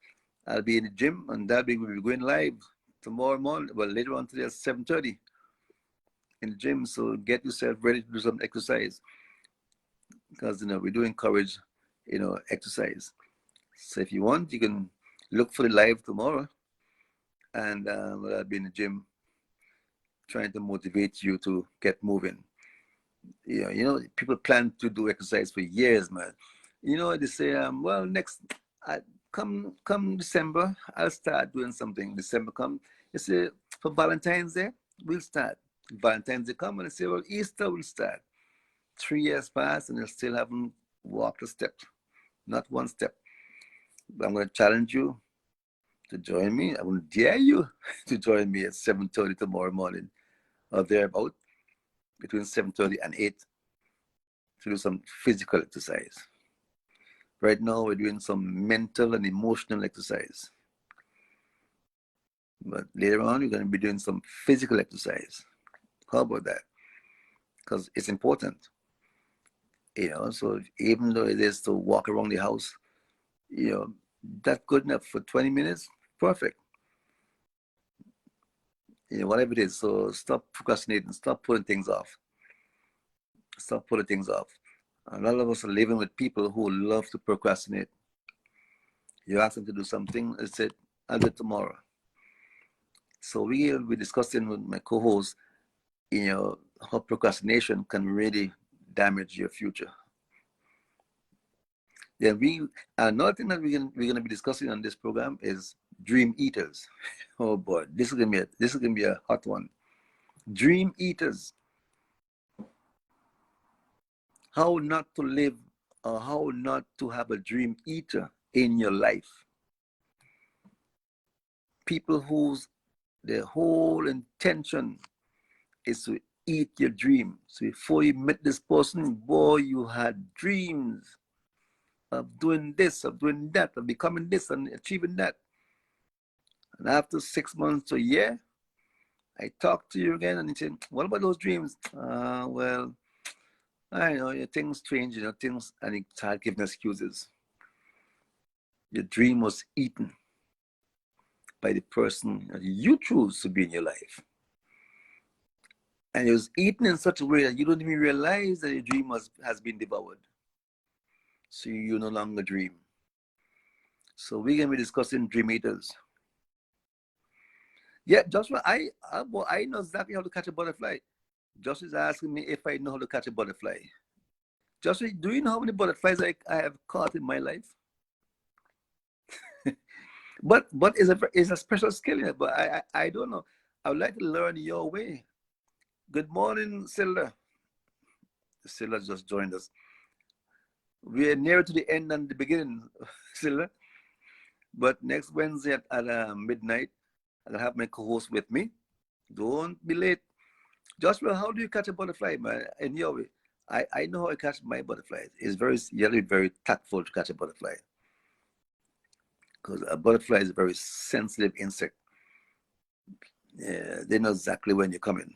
I'll be in the gym, and we'll be going live tomorrow morning, well, later on today at 7:30 in the gym. So get yourself ready to do some exercise, because, we do encourage, exercise. So if you want, you can look for the live tomorrow, and I'll be in the gym trying to motivate you to get moving. People plan to do exercise for years, man. They say, well, come December, I'll start doing something. December come, they say, for Valentine's Day, we'll start. Valentine's Day come, and they say, well, Easter will start. 3 years pass, and they still haven't walked a step, not one step. But I'm going to challenge you to join me. I will dare you to join me at 7:30 tomorrow morning, or thereabout, between 7:30 and 8, to do some physical exercise. Right now, we're doing some mental and emotional exercise. But later on, we're going to be doing some physical exercise. How about that? Because it's important. So even though it is to walk around the house, that's good enough for 20 minutes. Perfect. Whatever it is. So stop procrastinating. Stop putting things off. Stop putting things off. A lot of us are living with people who love to procrastinate. You ask them to do something, they said, I'll do it tomorrow. So we'll be discussing with my co-host, how procrastination can really damage your future. Then another thing that we're gonna be discussing on this program is dream eaters. Oh boy, this is gonna be a hot one. Dream eaters. How not to live, or how not to have a dream eater in your life. People whose their whole intention is to eat your dream. So before you met this person, boy, you had dreams of doing this, of doing that, of becoming this and achieving that. And after 6 months to a year, I talk to you again, and you say, what about those dreams? Well, I know, things change, things, and you start giving excuses. Your dream was eaten by the person that you choose to be in your life. And it was eaten in such a way that you don't even realize that your dream has been devoured. So you no longer dream. So we're going to be discussing dream eaters. Yeah, Joshua, I know exactly how to catch a butterfly. Joshua is asking me if I know how to catch a butterfly. Joshua, do you know how many butterflies I have caught in my life? but it's a special skill in it, but I don't know. I would like to learn your way. Good morning, Silla. Silla just joined us. We're nearer to the end than the beginning, Silla. But next Wednesday at midnight, I'll have my co-host with me. Don't be late. Joshua, how do you catch a butterfly, man? In your way. I know how I catch my butterflies. It's very tactful to catch a butterfly. Because a butterfly is a very sensitive insect. Yeah, they know exactly when you're coming.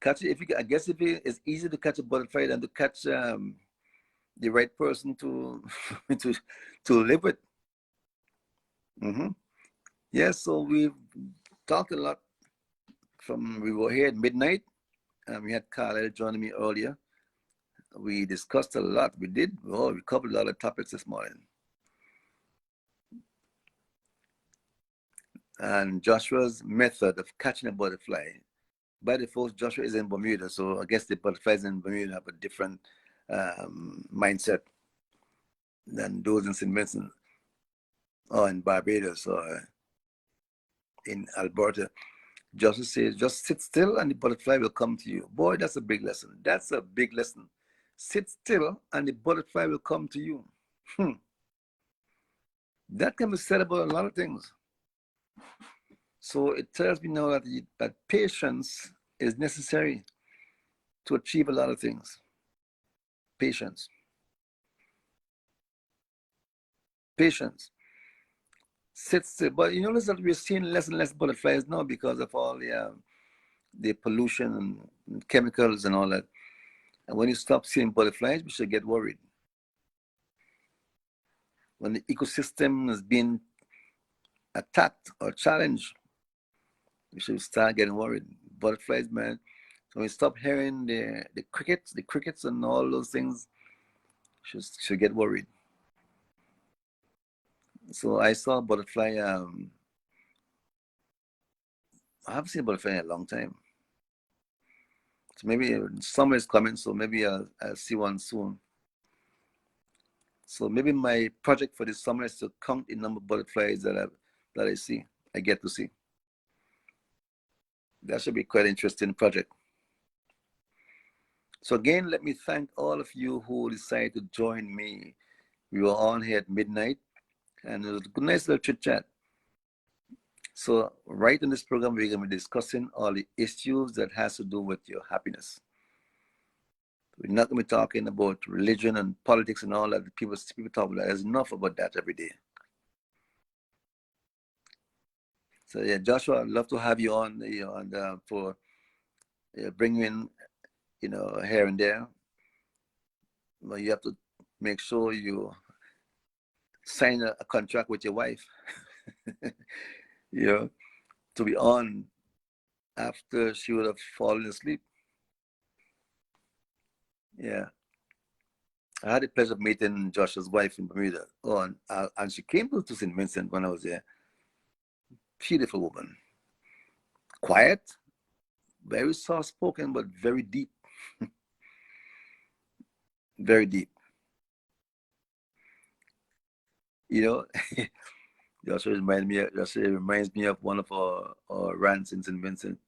catch it. I guess it's easier to catch a butterfly than to catch the right person to to live with. Mm-hmm. Yeah, so we've talked a lot we were here at midnight. We had Carlisle joining me earlier. We discussed a lot. We covered a lot of topics this morning. And Joshua's method of catching a butterfly. By default, Joshua is in Bermuda, so I guess the butterflies in Bermuda have a different mindset than those in St. Vincent or in Barbados or in Alberta. Joshua says, just sit still and the butterfly will come to you. Boy, that's a big lesson. That's a big lesson. Sit still and the butterfly will come to you. That can be said about a lot of things. So it tells me now that patience is necessary to achieve a lot of things. Patience. Patience. Sit still. But you notice that we're seeing less and less butterflies now because of all the pollution and chemicals and all that. And when you stop seeing butterflies, we should get worried. When the ecosystem is being attacked or challenged, we should start getting worried. Butterflies, man. So when we stop hearing the crickets and all those things, should get worried. So I saw a butterfly. I haven't seen a butterfly in a long time. So maybe summer is coming, so maybe I'll see one soon. So maybe my project for this summer is to count the number of butterflies that I get to see. That should be quite an interesting project. So again, let me thank all of you who decided to join me. We were on here at midnight, and it was a nice little chit chat. So right in this program, we're going to be discussing all the issues that has to do with your happiness. We're not going to be talking about religion and politics and all that. People talk about that. There's enough about that every day. So yeah, Joshua, I'd love to have you on, for bringing in, here and there. But you have to make sure you sign a contract with your wife, to be on after she would have fallen asleep. Yeah. I had the pleasure of meeting Joshua's wife in Bermuda. Oh, and she came to St. Vincent when I was there. Beautiful woman. Quiet, very soft-spoken, but very deep. Very deep. Joshua reminds me of one of our rants in St. Vincent.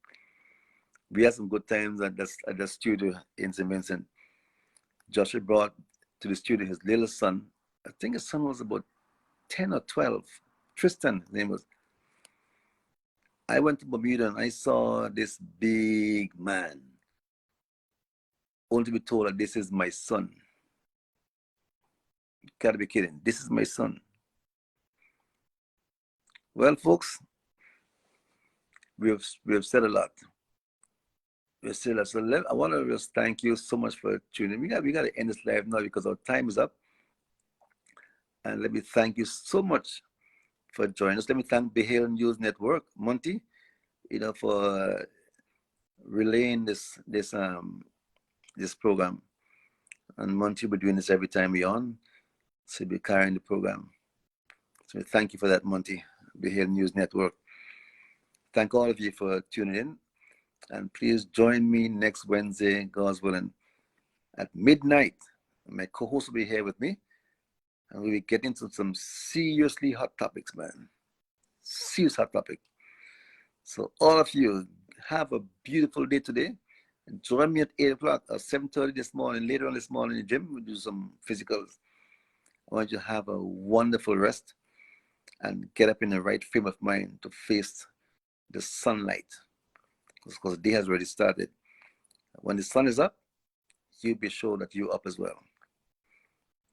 We had some good times at the studio in St. Vincent. Joshua brought to the studio his little son. I think his son was about 10 or 12. Tristan, his name was. I went to Bermuda and I saw this big man, only to be told that this is my son. You gotta be kidding. This is my son. Well, folks, we have said a lot. We've said a lot. So I want to just thank you so much for tuning in. We got to end this live now because our time is up. And let me thank you so much for joining us. Let me thank Behale News Network, Monty, for relaying this program. And Monty will be doing this every time we're on. So he'll be carrying the program. So thank you for that, Monty, Behale News Network. Thank all of you for tuning in. And please join me next Wednesday, God's willing, at midnight. My co-host will be here with me. And we'll be getting into some seriously hot topics, man. Serious hot topic. So all of you, have a beautiful day today. And join me at 8 o'clock or 7:30 this morning. Later on this morning in the gym, we'll do some physicals. I want you to have a wonderful rest and get up in the right frame of mind to face the sunlight. Because the day has already started. When the sun is up, you'll be sure that you're up as well.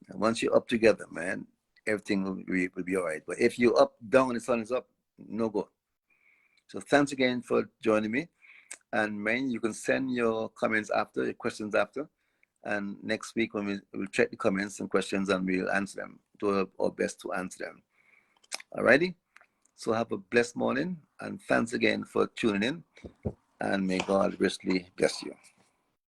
And once you're up together, man, everything will be all right. But if you're up, down, and the sun is up, no go. So thanks again for joining me. And man, you can send your comments after, your questions after. And next week when we'll check the comments and questions and we'll answer them, do our best to answer them. Alrighty? So have a blessed morning and thanks again for tuning in and may God richly bless you.